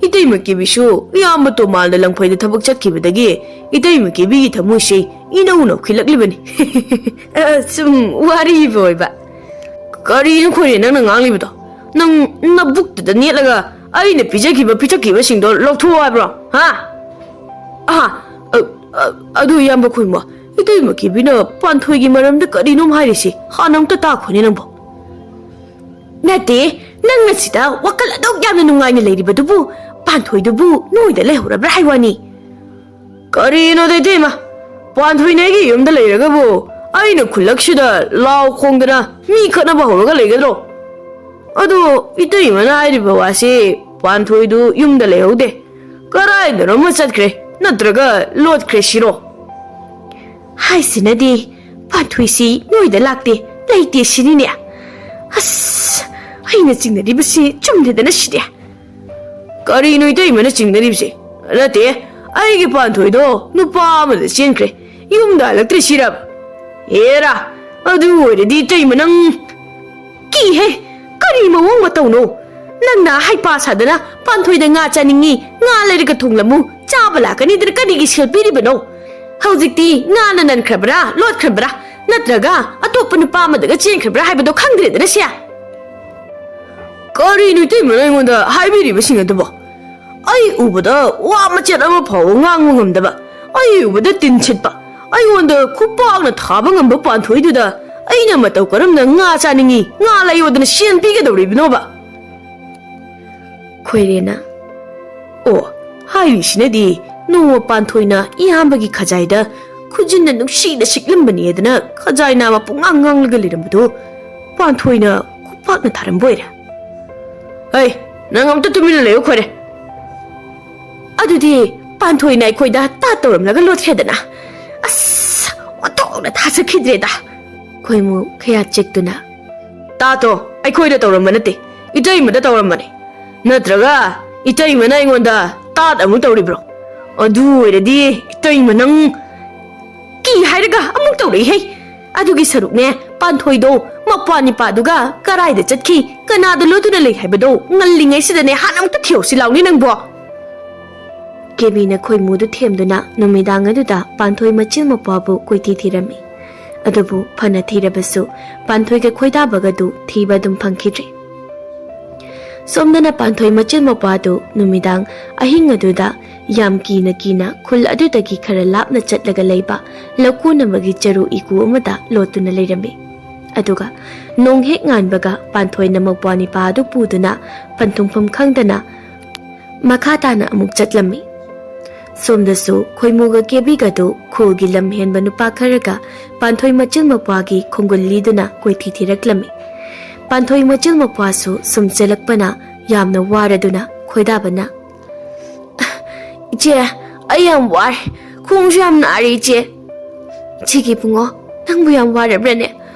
ꯏꯇꯩꯃ ꯀꯦꯕꯤꯁꯨ ꯏꯌꯥꯝꯕ ꯇꯣꯃꯥꯜꯗ ꯂꯪꯐꯩꯗ ꯊꯕꯛ ꯆꯠꯈꯤꯕꯗꯒꯤ ꯏꯇꯩꯃ ꯀꯦꯕꯤꯒꯤ ꯊꯃꯣꯏꯁꯦ ꯏꯅꯧ ꯅꯧꯈꯤꯜꯂꯛꯂꯤꯕꯅꯤ ꯁꯨꯝ ꯋꯥꯔꯤꯕ ꯑꯣꯏꯕ ꯀꯔꯤꯅꯣ ꯈꯣꯏꯔꯦꯟ ꯅꯪꯅ ꯉꯥꯡꯂꯤꯕꯗꯣ ꯅꯪ ꯅꯕꯨꯛꯇꯨꯗ ꯅꯦꯠꯂꯒ ꯑꯩꯅ ꯄꯤꯊꯛꯈꯤꯕꯁꯤꯡꯗꯣ ꯂꯧꯊꯣꯛꯑꯣ ꯍꯥꯏꯕ꯭ꯔꯣ ꯍꯥ ꯑꯗꯨ ꯏꯌꯥꯝꯕ ꯈꯣꯏꯃꯨ 이때이마 기비나 반토이기 말함데 까리놈 하이리시 하남다 따코니 낭보 나대 낭나 시다 와깔라독 얌나 눅아이니 레이리바두부 반토이두부 노이다 레호라브라 하이와니 까리노 데데마 반토이네기 염다 레이라가부 아이나 쿨락시다 라오 콩드나 미카나바 호로가 레이가드로 아도 이때이마나 하이리바 와시 반토이두 염다 레호데 까라이나 너무 sat그래 나들어가 롯그래 시로 하이스나디 반토이시 노이다 락데 레이디 시니냐 아스 아이나 징나리부시 좀 되다나 시랴 까리노 이때이마나 징나리부시 라데 아이게 반토이도 누빠마다 시엔그래 염다 락드래 시랍 에라 아두 오이라디 이때이마낭 끼해 까리마 웡마 떠노 ꯅꯪꯅ ꯍꯩꯄꯥ ꯁꯥꯗꯅ ꯄꯥꯟꯊꯣꯏꯗ ꯉꯥ ꯆꯥꯅꯤꯡꯉꯤ ꯉꯥ ꯂꯩꯔꯒ ꯊꯣꯡꯂꯝꯃꯨ ꯆꯥꯕ ꯂꯥꯛꯀꯅꯤꯗꯅ ꯀꯔꯤꯒꯤ ꯁꯦꯜ ꯄꯤꯔꯤꯕꯅꯣ ꯍꯧꯖꯤꯛꯇꯤ ꯉꯥꯅ ꯅꯟꯈ꯭ꯔꯕ꯭ꯔꯥ ꯂꯣꯠꯈ꯭ꯔꯕ꯭ꯔꯥ ꯅꯠꯇ꯭ꯔꯒ ꯑꯇꯣꯞꯄ ꯅꯨꯄꯥ ꯑꯃꯗꯒ ꯆꯦꯟꯈ꯭ꯔꯕ꯭ꯔꯥ ꯍꯥꯏꯕꯗꯣ ꯈꯪꯗ꯭ꯔꯦꯗꯅ ꯁꯦ ꯀꯔꯤꯅꯣ ꯏꯇꯩꯃꯅ ꯑꯩꯉꯣꯟꯗ ꯍꯥꯏꯕꯤꯔꯤꯕꯁꯤꯡ ꯑꯗꯨꯕꯣ ꯑꯩ ꯎꯕꯗ ꯋꯥ ꯃꯆꯦꯠ ꯑꯃ ꯐꯥꯎꯕ ꯉꯥꯡꯕ ꯉꯝꯗꯕ ꯑꯩ ꯎꯕꯗ ꯇꯤꯟ ꯁꯤꯠꯄ ꯑꯩꯉꯣꯟꯗ ꯈꯨꯄꯥꯛꯅ ꯊꯥꯕ ꯉꯝꯕ ꯄꯥꯟꯊꯣꯏꯗꯨꯗ ꯑꯩꯅ ꯃꯇꯧ ꯀꯔꯝꯅ ꯉꯥ ꯆꯥꯅꯤꯡꯉꯤ ꯉꯥ ꯂꯩꯌꯣꯗꯅ ꯁꯦꯟ ꯄꯤꯒꯗꯧꯔꯤꯕꯅꯣꯕ ꯈꯣꯏꯔꯦꯅ ꯑꯣ ꯍꯥꯏꯔꯤꯁꯤꯅꯗꯤ ꯅꯣꯡꯃ ꯄꯥꯟꯊꯣꯏꯅ ꯏꯌꯥꯝꯕꯒꯤ ꯈꯖꯥꯏꯗ ꯈꯨꯖꯤꯟꯅ ꯅꯨꯡꯁꯤꯅ ꯁꯤꯛꯂꯝꯕꯅꯦꯗꯅ ꯈꯖꯥꯏ ꯅꯥꯝꯃ ꯄꯨꯡꯉꯥꯡ ꯉꯥꯡꯂꯒ ꯂꯩꯔꯝꯕꯗꯣ ꯄꯥꯟꯊꯣꯏꯅ ꯈꯨꯄꯥꯛꯅ ꯊꯥꯔꯝꯕ ꯑꯣꯏꯔꯦ ꯍꯩ ꯅꯪ ꯑꯝꯇ ꯇꯨꯃꯤꯟꯅ ꯂꯩꯌꯨ ꯈꯣꯏꯔꯦ ꯑꯗꯨꯗꯤ ꯄꯥꯟꯊꯣꯏꯅ ꯑꯩꯈꯣꯏꯗ ꯇꯥ ꯇꯧꯔꯝꯂꯒ ꯂꯣꯠꯈ꯭ꯔꯦꯗꯅ ꯑꯁ ꯑꯣꯟꯊꯣꯛꯅ ꯊꯥꯖꯈꯤꯗ꯭ꯔꯦꯗ ꯈꯣꯏꯃꯨ ꯈꯌꯥ ꯆꯤꯛꯇꯨꯅ ꯇꯥꯇꯣ ꯑꯩꯈꯣꯏꯗ ꯇꯧꯔꯝꯕ ꯅꯠꯇꯦ 이때이마다ꯇꯧꯔꯝꯕꯅꯤ ꯅꯠꯇ꯭ꯔꯒ 이때이마나 ꯑꯩꯉꯣꯟꯗ ꯇꯥꯠ ꯑꯃꯨꯛ ꯇꯧꯔꯤꯕ꯭ꯔꯣ ꯑꯗꯨ ꯑꯣꯏꯔꯗꯤ 이때이마 ꯅꯪ ꯀꯤ ꯍꯥꯏꯔꯒ ꯑꯃꯨꯛ ꯇꯧꯔꯛꯏꯍꯦ ꯑꯗꯨꯒꯤ ꯁꯔꯨꯛꯅꯦ ꯄꯥꯟꯊꯣꯏꯗꯣ ꯃꯄ꯭ꯋꯥ ꯅꯤꯄꯥꯗꯨꯒ ꯀꯔꯥꯏꯗ ꯆꯠꯈꯤ ꯀꯅꯥꯗ ꯂꯣꯠꯇꯨꯅ ꯂꯩ ꯍꯥꯏꯕꯗꯣ ꯉꯜꯂꯤꯉꯩꯁꯤꯗꯅꯦ ꯍꯥꯟꯅ ꯑꯃꯨꯛꯇ ꯊꯤꯍꯧꯁꯤ ꯂꯥꯎꯅꯤ ꯅꯪꯕꯣ ꯀꯦꯕꯤꯅ ꯈꯣꯏꯃꯨꯗꯨ ꯊꯦꯝꯗꯨꯅ ꯅꯨꯃꯤꯗꯥꯡ ꯑꯗꯨꯗ ꯄꯥꯟꯊꯣꯏ ꯃꯆꯤꯜ ꯃꯄ꯭ꯋꯥꯕꯨ ꯀꯣꯏꯊꯤ ꯊꯤꯔꯝꯃꯤ ꯑꯗꯨꯕꯨ ꯐꯅ ꯊꯤꯔꯕꯁꯨ ꯄꯥꯟꯊꯣꯏꯒ ꯈꯣꯏꯗꯥꯕꯒꯗꯨ ꯊꯤꯕ ꯑꯗꯨꯝ ꯐꯪꯈꯤꯗ꯭ꯔꯦ ꯁꯣꯝꯗꯅ ꯄꯥꯟꯊꯣꯏ ꯃꯆꯤꯜ ꯃꯄ꯭ꯋꯥꯗꯨ ꯅꯨꯃꯤꯗꯥꯡ ꯑꯍꯤꯡ ꯑꯗꯨꯗ ꯌꯥꯝ ꯀꯤꯅ ꯈꯨꯜ ꯑꯗꯨꯗꯒꯤ ꯈꯔ ꯂꯥꯞꯅ ꯆꯠꯂꯒ ꯂꯩꯕ ꯂꯧꯀꯣꯟ ꯑꯃꯒꯤ ꯆꯔꯨ ꯏꯀꯨ ꯑꯃꯗ ꯂꯣꯠꯇꯨꯅ ꯂꯩꯔꯝꯃꯤ ꯑꯗꯨꯒ ꯅꯣꯡ ꯍꯦꯛ ꯉꯥꯟꯕꯒ ꯄꯥꯟꯊꯣꯏꯅ ꯃꯧꯄ꯭ꯋꯥ ꯅꯤꯄꯥ ꯑꯗꯨ ꯄꯨꯗꯨꯅ ꯄꯟꯊꯨꯡꯐꯝ ꯈꯪꯗꯅ ꯃꯈꯥ ꯇꯥꯅ ꯑꯃꯨꯛ ꯆꯠꯂꯝꯃꯤ ꯁꯣꯝꯗꯁꯨ ꯈꯣꯏꯃꯨꯒ ꯀꯦꯕꯤꯒꯗꯨ ꯈꯨꯜꯒꯤ ꯂꯝ ꯍꯦꯟꯕ ꯅꯨꯄꯥ ꯈꯔꯒ ꯄꯥꯟꯊꯣꯏ ꯃꯆꯤꯜ ꯃꯄ꯭ꯋꯥꯒꯤ ꯈꯣꯡꯒꯨꯜ ꯂꯤꯗꯨꯅ ꯀꯣꯏꯊꯤ ꯊꯤꯔꯛꯂꯝꯃꯤ ꯄꯥꯟꯊꯣꯏ ꯃꯆꯤꯜ ꯃꯄ꯭ꯋꯥꯁꯨ ꯁꯨꯝ ꯆꯦꯜꯂꯛꯄꯅ ꯌꯥꯝꯅ ꯋꯥꯔꯗꯨꯅ ꯈꯣꯏꯗꯥꯕꯅ ꯏꯆꯦ ꯑꯩ ꯌꯥꯝ ꯋꯥꯔꯦ ꯈꯣꯡꯁꯨ ꯌꯥꯝ ꯅꯥꯔꯦ ꯏꯆꯦ ꯏꯆꯦꯒꯤ ꯏꯕꯨꯡꯉꯣ ꯅꯪꯕꯨ ꯌꯥꯝ ꯋꯥꯔꯕ꯭ꯔꯅꯦ?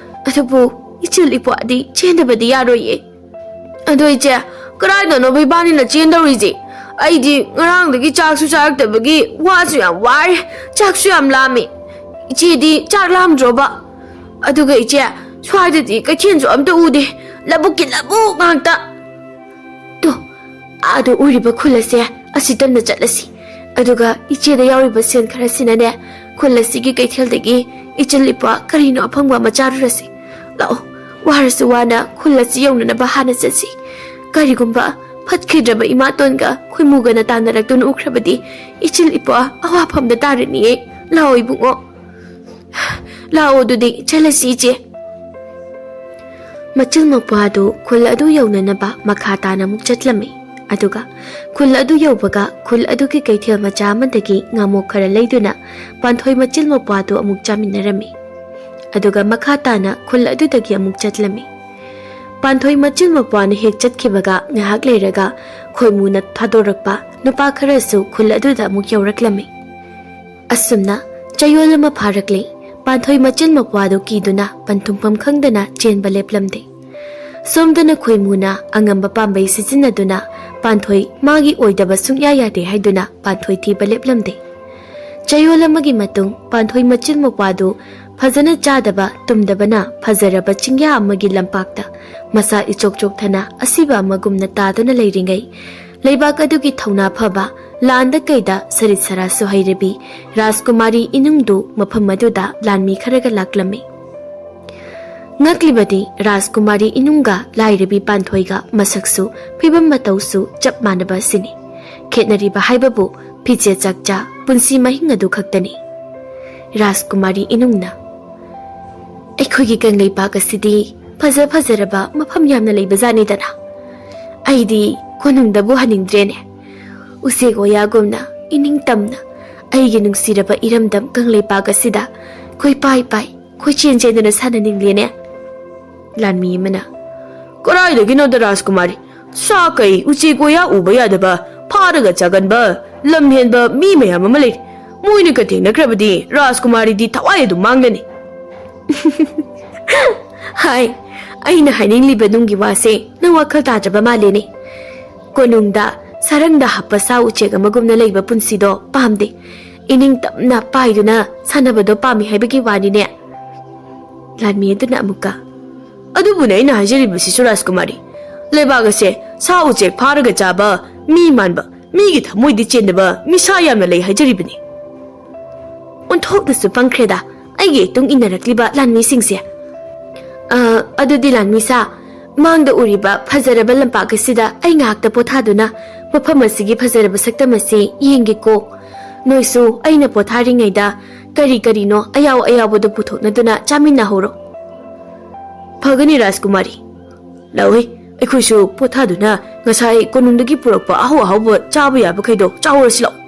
ꯑꯗꯨꯕꯨ ꯏꯆꯤꯜ ꯏꯄ꯭ꯋꯥꯗꯤ ꯆꯦꯟꯗꯕꯗꯤ ꯌꯥꯔꯣꯏꯌꯦ. ꯑꯗꯣ ꯏꯆꯦ, ꯀꯗꯥꯏꯗꯅꯣ ꯏꯕꯥꯅꯤꯅ ꯆꯦꯟꯗꯧꯔꯤꯁꯦ? ꯑꯩꯗꯤ ꯉꯔꯥꯡꯗꯒꯤ ꯆꯥꯛꯁꯨ ꯆꯥꯔꯛꯇꯕꯒꯤ ꯋꯥꯁꯨ ꯌꯥꯝ ꯋꯥꯔꯦ, ꯆꯥꯛꯁꯨ ꯌꯥꯝ ꯂꯥꯝꯃꯤ. ꯏꯆꯦꯗꯤ ꯆꯥꯛ ꯂꯥꯝꯗ꯭ꯔꯣꯕ? ꯑꯗꯨꯒ ꯏꯆꯦ, ꯁ꯭ꯋꯥꯏꯗꯗꯤ ꯀꯩꯊꯦꯜꯁꯨ ꯑꯝꯇ ꯎꯗꯦ, ꯂꯧꯕꯨꯛꯀꯤ ꯂꯧꯕꯨꯛ ꯉꯥꯛꯇ. ꯇꯣ, ꯑꯥꯗ ꯎꯔꯤꯕ ꯈꯨꯜ ꯑꯁꯦ ꯑꯁꯤꯗꯝꯅ ꯆꯠꯂꯁꯤ. ꯑꯗꯨꯒ ꯏꯆꯦꯗ ꯌꯥꯎꯔꯤꯕ ꯁꯦꯟ ꯈꯔꯁꯤꯅꯅꯦ, ꯈꯨꯜ ꯑꯁꯤꯒꯤ ꯀꯩꯊꯦꯜꯗꯒꯤ ꯏꯆꯤꯜ ꯏꯄ꯭ꯋꯥ ꯀꯔꯤꯅꯣ ꯑꯐꯪꯕ ꯑꯃ ꯆꯥꯔꯨꯔꯁꯤ. ꯂꯥꯛꯑꯣ, ꯋꯥꯔꯁꯨ ꯋꯥꯅ ꯈꯨꯜ ꯑꯁꯤ ꯌꯧꯅꯅꯕ ꯍꯥꯟꯅ ꯆꯠꯁꯤ. ꯀꯔꯤꯒꯨꯝꯕ ꯐꯠꯈꯤꯗ꯭ꯔꯕ ꯏꯃꯥꯇꯣꯟꯒ ꯈꯣꯏꯃꯨꯒꯅ ꯇꯥꯟꯅꯔꯛꯇꯨꯅ ꯎꯈ꯭ꯔꯕꯗꯤ ꯏꯆꯤꯜ ꯏꯄ꯭ꯋꯥ ꯑꯋꯥꯐꯝꯗ ꯇꯥꯔꯅꯤꯌꯦ. ꯂꯥꯛꯑꯣ ꯏꯕꯨꯡꯉꯣ. ꯂꯥꯛꯑꯣ ꯑꯗꯨꯗꯤ ꯆꯠꯂꯁꯤ ꯏꯆꯦ. ꯃꯆꯤꯜ ꯃꯧꯄ꯭ꯋꯥ ꯑꯗꯨ ꯈꯨꯜ ꯑꯗꯨ ꯌꯧꯅꯅꯕ ꯃꯈꯥ ꯇꯥꯅ ꯑꯃꯨꯛ ꯆꯠꯂꯝꯃꯤ. ꯑꯗꯨꯒ ꯈꯨꯜ ꯑꯗꯨ ꯌꯧꯕꯒ ꯈꯨꯜ ꯑꯗꯨꯒꯤ ꯀꯩꯊꯦꯜ ꯃꯆꯥ ꯑꯃꯗꯒꯤ ꯉꯥꯃꯣꯛ ꯈꯔ ꯂꯩꯗꯨꯅ ꯄꯥꯟꯊꯣꯏ ꯃꯆꯤꯜ ꯃꯧꯄ꯭ꯋꯥ ꯑꯗꯨ ꯑꯃꯨꯛ ꯆꯥꯃꯤꯟꯅꯔꯝꯃꯤ. ꯑꯗꯨꯒ ꯃꯈꯥ ꯇꯥꯅ ꯈꯨꯜ ꯑꯗꯨꯗꯒꯤ ꯑꯃꯨꯛ ꯆꯠꯂꯝꯃꯤ. ꯄꯥꯟꯊꯣꯏ ꯃꯆꯤꯜ ꯃꯧꯄ꯭ꯋꯥꯅ ꯍꯦꯛ ꯆꯠꯈꯤꯕꯒ ꯉꯥꯏꯍꯥꯛ ꯂꯩꯔꯒ ꯈꯣꯏꯃꯨꯅ ꯊꯥꯗꯣꯔꯛꯄ ꯅꯨꯄꯥ ꯈꯔꯁꯨ ꯈꯨꯜ ꯑꯗꯨꯗ ꯑꯃꯨꯛ ꯌꯧꯔꯛꯂꯝꯃꯤ. ꯑꯁꯨꯝꯅ ꯆꯌꯣꯜ ꯑꯃ ꯐꯥꯔꯛꯂꯤ. ꯄꯥꯟꯊꯣꯏ ꯃꯆꯤꯜ ꯃꯧꯄ꯭ꯋꯥꯗꯨ ꯀꯤꯗꯨꯅ ꯄꯟꯊꯨꯡꯐꯝ ꯈꯪꯗꯅ ꯆꯦꯟꯕ ꯂꯦꯞꯂꯝꯗꯦ. ꯁꯣꯝꯗꯅ ꯈꯣꯏꯃꯨꯅ ꯑꯉꯝꯕ ꯄꯥꯝꯕꯩ ꯁꯤꯖꯤꯟꯅꯗꯨꯅ ꯄꯥꯟꯊꯣꯏ ꯃꯥꯒꯤ ꯑꯣꯏꯗꯕ ꯁꯨꯡꯌꯥ ꯌꯥꯗꯦ ꯍꯥꯏꯗꯨꯅ ꯄꯥꯟꯊꯣꯏ ꯊꯤꯕ ꯂꯦꯞꯂꯝꯗꯦ. ꯆꯌꯣꯜ ꯑꯃꯒꯤ ꯃꯇꯨꯡ ꯄꯥꯟꯊꯣꯏ ꯃꯆꯤꯜ ꯃꯧꯄ꯭ꯋꯥꯗꯨ ꯐꯖꯅ ꯆꯥꯗꯕ ꯇꯨꯝꯗꯕꯅ ꯐꯖꯔꯕ ꯆꯤꯡꯌꯥ ꯑꯃꯒꯤ ꯂꯝꯄꯥꯛꯇ ꯃꯁꯥ ꯏꯆꯣꯛ ꯆꯣꯛꯊꯅ ꯑꯁꯤꯕ ꯑꯃꯒꯨꯝꯅ ꯇꯥꯗꯨꯅ ꯂꯩꯔꯤꯉꯩ ꯂꯩꯕꯥꯛ ꯑꯗꯨꯒꯤ ꯊꯧꯅꯥ ꯐꯕ ꯂꯥꯟꯗ ꯀꯩꯗ ꯁꯔꯤꯠ ꯁꯔꯥꯁꯨ ꯍꯩꯔꯕꯤ ꯔꯥꯖꯀꯨꯃꯥꯔꯤ ꯏꯅꯨꯡꯗꯨ ꯃꯐꯝ ꯑꯗꯨꯗ ꯂꯥꯟꯃꯤ ꯈꯔꯒ ꯂꯥꯛꯂꯝꯃꯤ. ꯉꯛꯂꯤꯕꯗꯤ ꯔꯥꯖꯀꯨꯃꯥꯔꯤ ꯏꯅꯨꯡꯒ ꯂꯥꯏꯔꯕꯤ ꯄꯥꯟꯊꯣꯏꯒ ꯃꯁꯛꯁꯨ ꯐꯤꯕꯝ ꯃꯇꯧꯁꯨ ꯆꯞ ꯃꯥꯟꯅꯕ ꯑꯁꯤꯅꯤ. ꯈꯦꯠꯅꯔꯤꯕ ꯍꯥꯏꯕꯕꯨ ꯐꯤꯖꯦꯠ ꯆꯥꯛꯆꯥ ꯄꯨꯟꯁꯤ ꯃꯍꯤꯡ ꯑꯗꯨ ꯈꯛꯇꯅꯤ. ꯔꯥꯖꯀꯨꯃꯥꯔꯤ ꯏꯅꯨꯡꯅ ꯑꯩꯈꯣꯏꯒꯤ ꯀꯪꯂꯩꯄꯥꯛ ꯑꯁꯤꯗꯤ ꯐꯖ ꯐꯖꯔꯕ ꯃꯐꯝ ꯌꯥꯝꯅ ꯂꯩꯕꯖꯥꯠꯅꯤꯗꯅ. ꯑꯩꯗꯤ ꯀꯣꯅꯨꯡꯗꯕꯨ ꯍꯟꯅꯤꯡꯗ꯭ꯔꯦꯅꯦ. ꯎꯆꯦꯛ ꯋꯥꯌꯥꯒꯨꯝꯅ ꯏꯅꯤꯡ ꯇꯝꯅ ꯑꯩꯒꯤ ꯅꯨꯡꯁꯤꯔꯕ ꯏꯔꯝꯗꯝ ꯀꯪꯂꯩꯄꯥꯛ ꯑꯁꯤꯗ ꯀꯣꯏꯄꯥꯏ ꯄꯥꯏ ꯀꯣꯏꯆꯦꯟ ꯆꯦꯟꯗꯨꯅ ꯁꯥꯟꯅꯅꯤꯡꯂꯦꯅꯦ. ꯂꯥꯟꯃꯤ ꯑꯃꯅ ꯀꯗꯥꯏꯗꯒꯤꯅꯣꯗ ꯔꯥꯖꯀꯨꯃꯥꯔꯤ, ꯁꯥ ꯀꯩ ꯎꯆꯦꯛ ꯋꯥꯌꯥ ꯎꯕ ꯌꯥꯗꯕ ꯐꯥꯔꯒ ꯆꯥꯒꯟꯕ ꯂꯝ ꯍꯦꯟꯕ ꯃꯤ ꯃꯌꯥꯝ ꯑꯃ ꯂꯩ. ꯃꯣꯏꯅꯒ ꯊꯦꯡꯅꯈ꯭ꯔꯕꯗꯤ ꯔꯥꯖꯀꯨꯃꯥꯔꯤꯗꯤ ꯊꯋꯥꯏ ꯑꯗꯨꯝ ꯃꯥꯡꯂꯅꯤ. ꯍꯥꯏ, ꯑꯩꯅ ꯍꯥꯏꯅꯤꯡꯂꯤꯕ ꯅꯨꯡꯒꯤ ꯋꯥꯁꯦ ꯅꯪ ꯋꯥꯈꯜ ꯇꯥꯗ꯭ꯔꯕ ꯃꯥꯜꯂꯦꯅꯦ. ꯀꯣꯅꯨꯡꯗ ꯁꯔꯪꯗ ꯍꯥꯞꯄ ꯁꯥ ꯎꯆꯦꯛ ꯑꯃꯒꯨꯝꯅ ꯂꯩꯕ ꯄꯨꯟꯁꯤꯗꯣ ꯄꯥꯝꯗꯦ. ꯏꯅꯤꯡ ꯇꯞꯅ ꯄꯥꯏꯗꯨꯅ ꯁꯥꯟꯅꯕꯗꯣ ꯄꯥꯝꯃꯤ ꯍꯥꯏꯕꯒꯤ ꯋꯥꯅꯤꯅꯦ. ꯂꯥꯟꯃꯤ ꯑꯗꯨꯅ ꯑꯃꯨꯛꯀ ꯑꯗꯨꯕꯨꯅꯦ ꯑꯩꯅ ꯍꯥꯏꯖꯔꯤꯕꯁꯤꯁꯨ ꯔꯥꯖꯀꯨꯃꯥꯔꯤ. ꯂꯩꯕꯥꯛ ꯑꯁꯦ ꯁꯥ ꯎꯆꯦꯛ ꯐꯥꯔꯒ ꯆꯥꯕ, ꯃꯤ ꯃꯥꯟꯕ, ꯃꯤꯒꯤ ꯊꯃꯣꯏꯗꯤ ꯆꯦꯟꯗꯕ ꯃꯤꯁꯥ ꯌꯥꯝꯅ ꯂꯩ ꯍꯥꯏꯖꯔꯤꯕꯅꯤ. ꯑꯣꯟꯊꯣꯛꯅꯁꯨ ꯄꯪꯈ꯭ꯔꯦꯗ ꯑꯩꯒꯤ ꯏꯇꯨꯡ ꯏꯟꯅꯔꯛꯂꯤꯕ ꯂꯥꯟꯃꯤꯁꯤꯡꯁꯦ. ꯑꯗꯨꯗꯤ ꯂꯥꯟꯃꯤꯁꯥ, ꯃꯥꯡꯗ ꯎꯔꯤꯕ ꯐꯖꯔꯕ ꯂꯝꯄꯥꯛ ꯑꯁꯤꯗ ꯑꯩ ꯉꯥꯏꯍꯥꯛꯇ ꯄꯣꯊꯥꯗꯨꯅ ꯃꯐꯝ ꯑꯁꯤꯒꯤ ꯐꯖꯔꯕ ꯁꯛꯇꯝ ꯑꯁꯤ ꯌꯦꯡꯒꯦꯀꯣ. ꯅꯣꯏꯁꯨ ꯑꯩꯅ ꯄꯣꯊꯥꯔꯤꯉꯩꯗ ꯀꯔꯤ ꯀꯔꯤꯅꯣ ꯑꯌꯥꯎ ꯑꯌꯥꯎꯕꯗꯨ ꯄꯨꯊꯣꯛꯅꯗꯨꯅ ꯆꯥꯃꯤꯟꯅꯍꯧꯔꯣ. ꯐꯒꯅꯤ ꯔꯥꯖꯀꯨꯃꯥꯔꯤ. ꯂꯥꯛꯑꯣꯏ, ꯑꯩꯈꯣꯏꯁꯨ ꯄꯣꯊꯥꯗꯨꯅ ꯉꯁꯥꯏ ꯀꯣꯅꯨꯡꯗꯒꯤ ꯄꯨꯔꯛꯄ ꯑꯍꯥꯎ ꯑꯍꯥꯎꯕ ꯆꯥꯕ ꯌꯥꯕꯈꯩꯗꯣ ꯆꯥꯎꯔꯁꯤ ꯂꯥꯛꯑꯣ.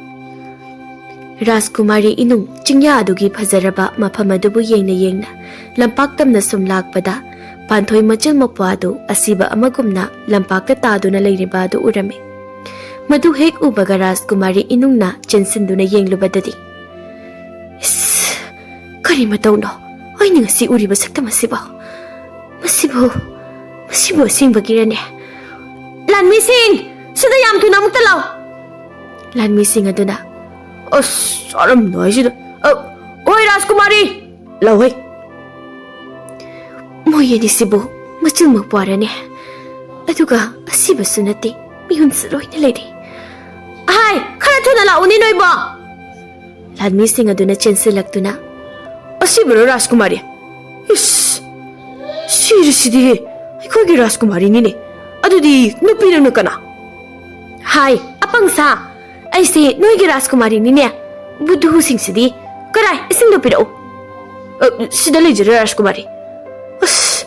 ꯔꯥꯖꯀꯨꯃꯥꯔꯤ ꯏꯅꯨꯡ ꯆꯤꯡꯌꯥ ꯑꯗꯨꯒꯤ ꯐꯖꯔꯕ ꯃꯐꯝ ꯑꯗꯨꯕꯨ ꯌꯦꯡꯅ ꯌꯦꯡꯅ ꯂꯝꯄꯥꯛ ꯇꯝꯅ ꯁꯨꯝ ꯂꯥꯛꯄꯗ ꯄꯥꯟꯊꯣꯏ ꯃꯆꯤꯜ ꯃꯧꯄ꯭ꯋꯥ ꯑꯗꯨ ꯑꯁꯤꯕ ꯑꯃꯒꯨꯝꯅ ꯂꯝꯄꯥꯛꯇ ꯇꯥꯗꯨꯅ ꯂꯩꯔꯤꯕ ꯑꯗꯨ ꯎꯔꯝꯃꯤ. ꯃꯗꯨ ꯍꯦꯛ ꯎꯕꯒ ꯔꯥꯖꯀꯨꯃꯥꯔꯤ ꯏꯅꯨꯡꯅ ꯆꯦꯟꯁꯤꯟꯗꯨꯅ ꯌꯦꯡꯂꯨꯕꯗꯗꯤ, ꯏꯁ, ꯀꯔꯤ ꯃꯇꯧꯅꯣ ꯑꯩꯅ ꯉꯁꯤ ꯎꯔꯤꯕ ꯁꯛꯇꯝ ꯑꯁꯤꯕꯣ? ꯃꯁꯤꯕꯨ ꯑꯁꯦꯡꯕꯒꯤꯔꯅꯦ? ꯂꯥꯟꯃꯤꯁꯤꯡ, ꯁꯤꯗ ꯌꯥꯝ ꯊꯨꯅ ꯑꯃꯨꯛꯇ ꯂꯥꯛꯑꯣ. ꯂꯥꯟꯃꯤꯁꯤꯡ ꯑꯗꯨꯅ ꯑꯁ, ꯆꯥꯔꯝꯗꯣ ꯍꯥꯏꯁꯤꯗ. ꯍꯣꯏ ꯔꯥꯖꯀꯨꯃꯥꯔꯤ, ꯂꯥꯛꯑꯣꯏ. ꯃꯣꯏ ꯑꯅꯤꯁꯤꯕꯨ ꯃꯆꯤꯜ ꯃꯧꯄ꯭ꯋꯥꯔꯅꯦ? ꯑꯗꯨꯒ ꯑꯁꯤꯕꯁꯨ ꯅꯠꯇꯦ, ꯃꯤꯍꯨꯟꯁꯨ ꯂꯣꯏꯅ ꯂꯩꯔꯤ. ꯍꯥꯏ, ꯈꯔ ꯊꯨꯅ ꯂꯥꯛꯎꯅꯦ ꯅꯣꯏꯕꯣ. ꯂꯥꯟꯃꯤꯁꯤꯡ ꯑꯗꯨꯅ ꯆꯦꯟꯁꯤꯜꯂꯛꯇꯨꯅ ꯑꯁꯤꯕꯔꯣ ꯔꯥꯖꯀꯨꯃꯥꯔꯤ? ꯏꯁ, ꯁꯤꯔꯤꯁꯤꯗꯤ ꯑꯩꯈꯣꯏꯒꯤ ꯔꯥꯖꯀꯨꯃꯥꯔꯤꯅꯤꯅꯦ. ꯑꯗꯨꯗꯤ ꯅꯨꯄꯤꯅ ꯀꯅꯥ? ꯍꯥꯏ, ꯑꯄꯪꯁꯥ, ꯑꯩꯁꯦ ꯅꯣꯏꯒꯤ ꯔꯥꯖꯀꯨꯃꯥꯔꯤꯅꯤꯅꯦ. ꯕꯨꯙꯨꯁꯤꯡꯁꯤꯗꯤ ꯀꯔꯥꯏ, ꯏꯁꯤꯡꯗꯣ ꯄꯤꯔꯛꯎ. ꯁꯤꯗ ꯂꯩꯖꯔꯦ ꯔꯥꯖꯀꯨꯃꯥꯔꯤ. ꯑꯁ,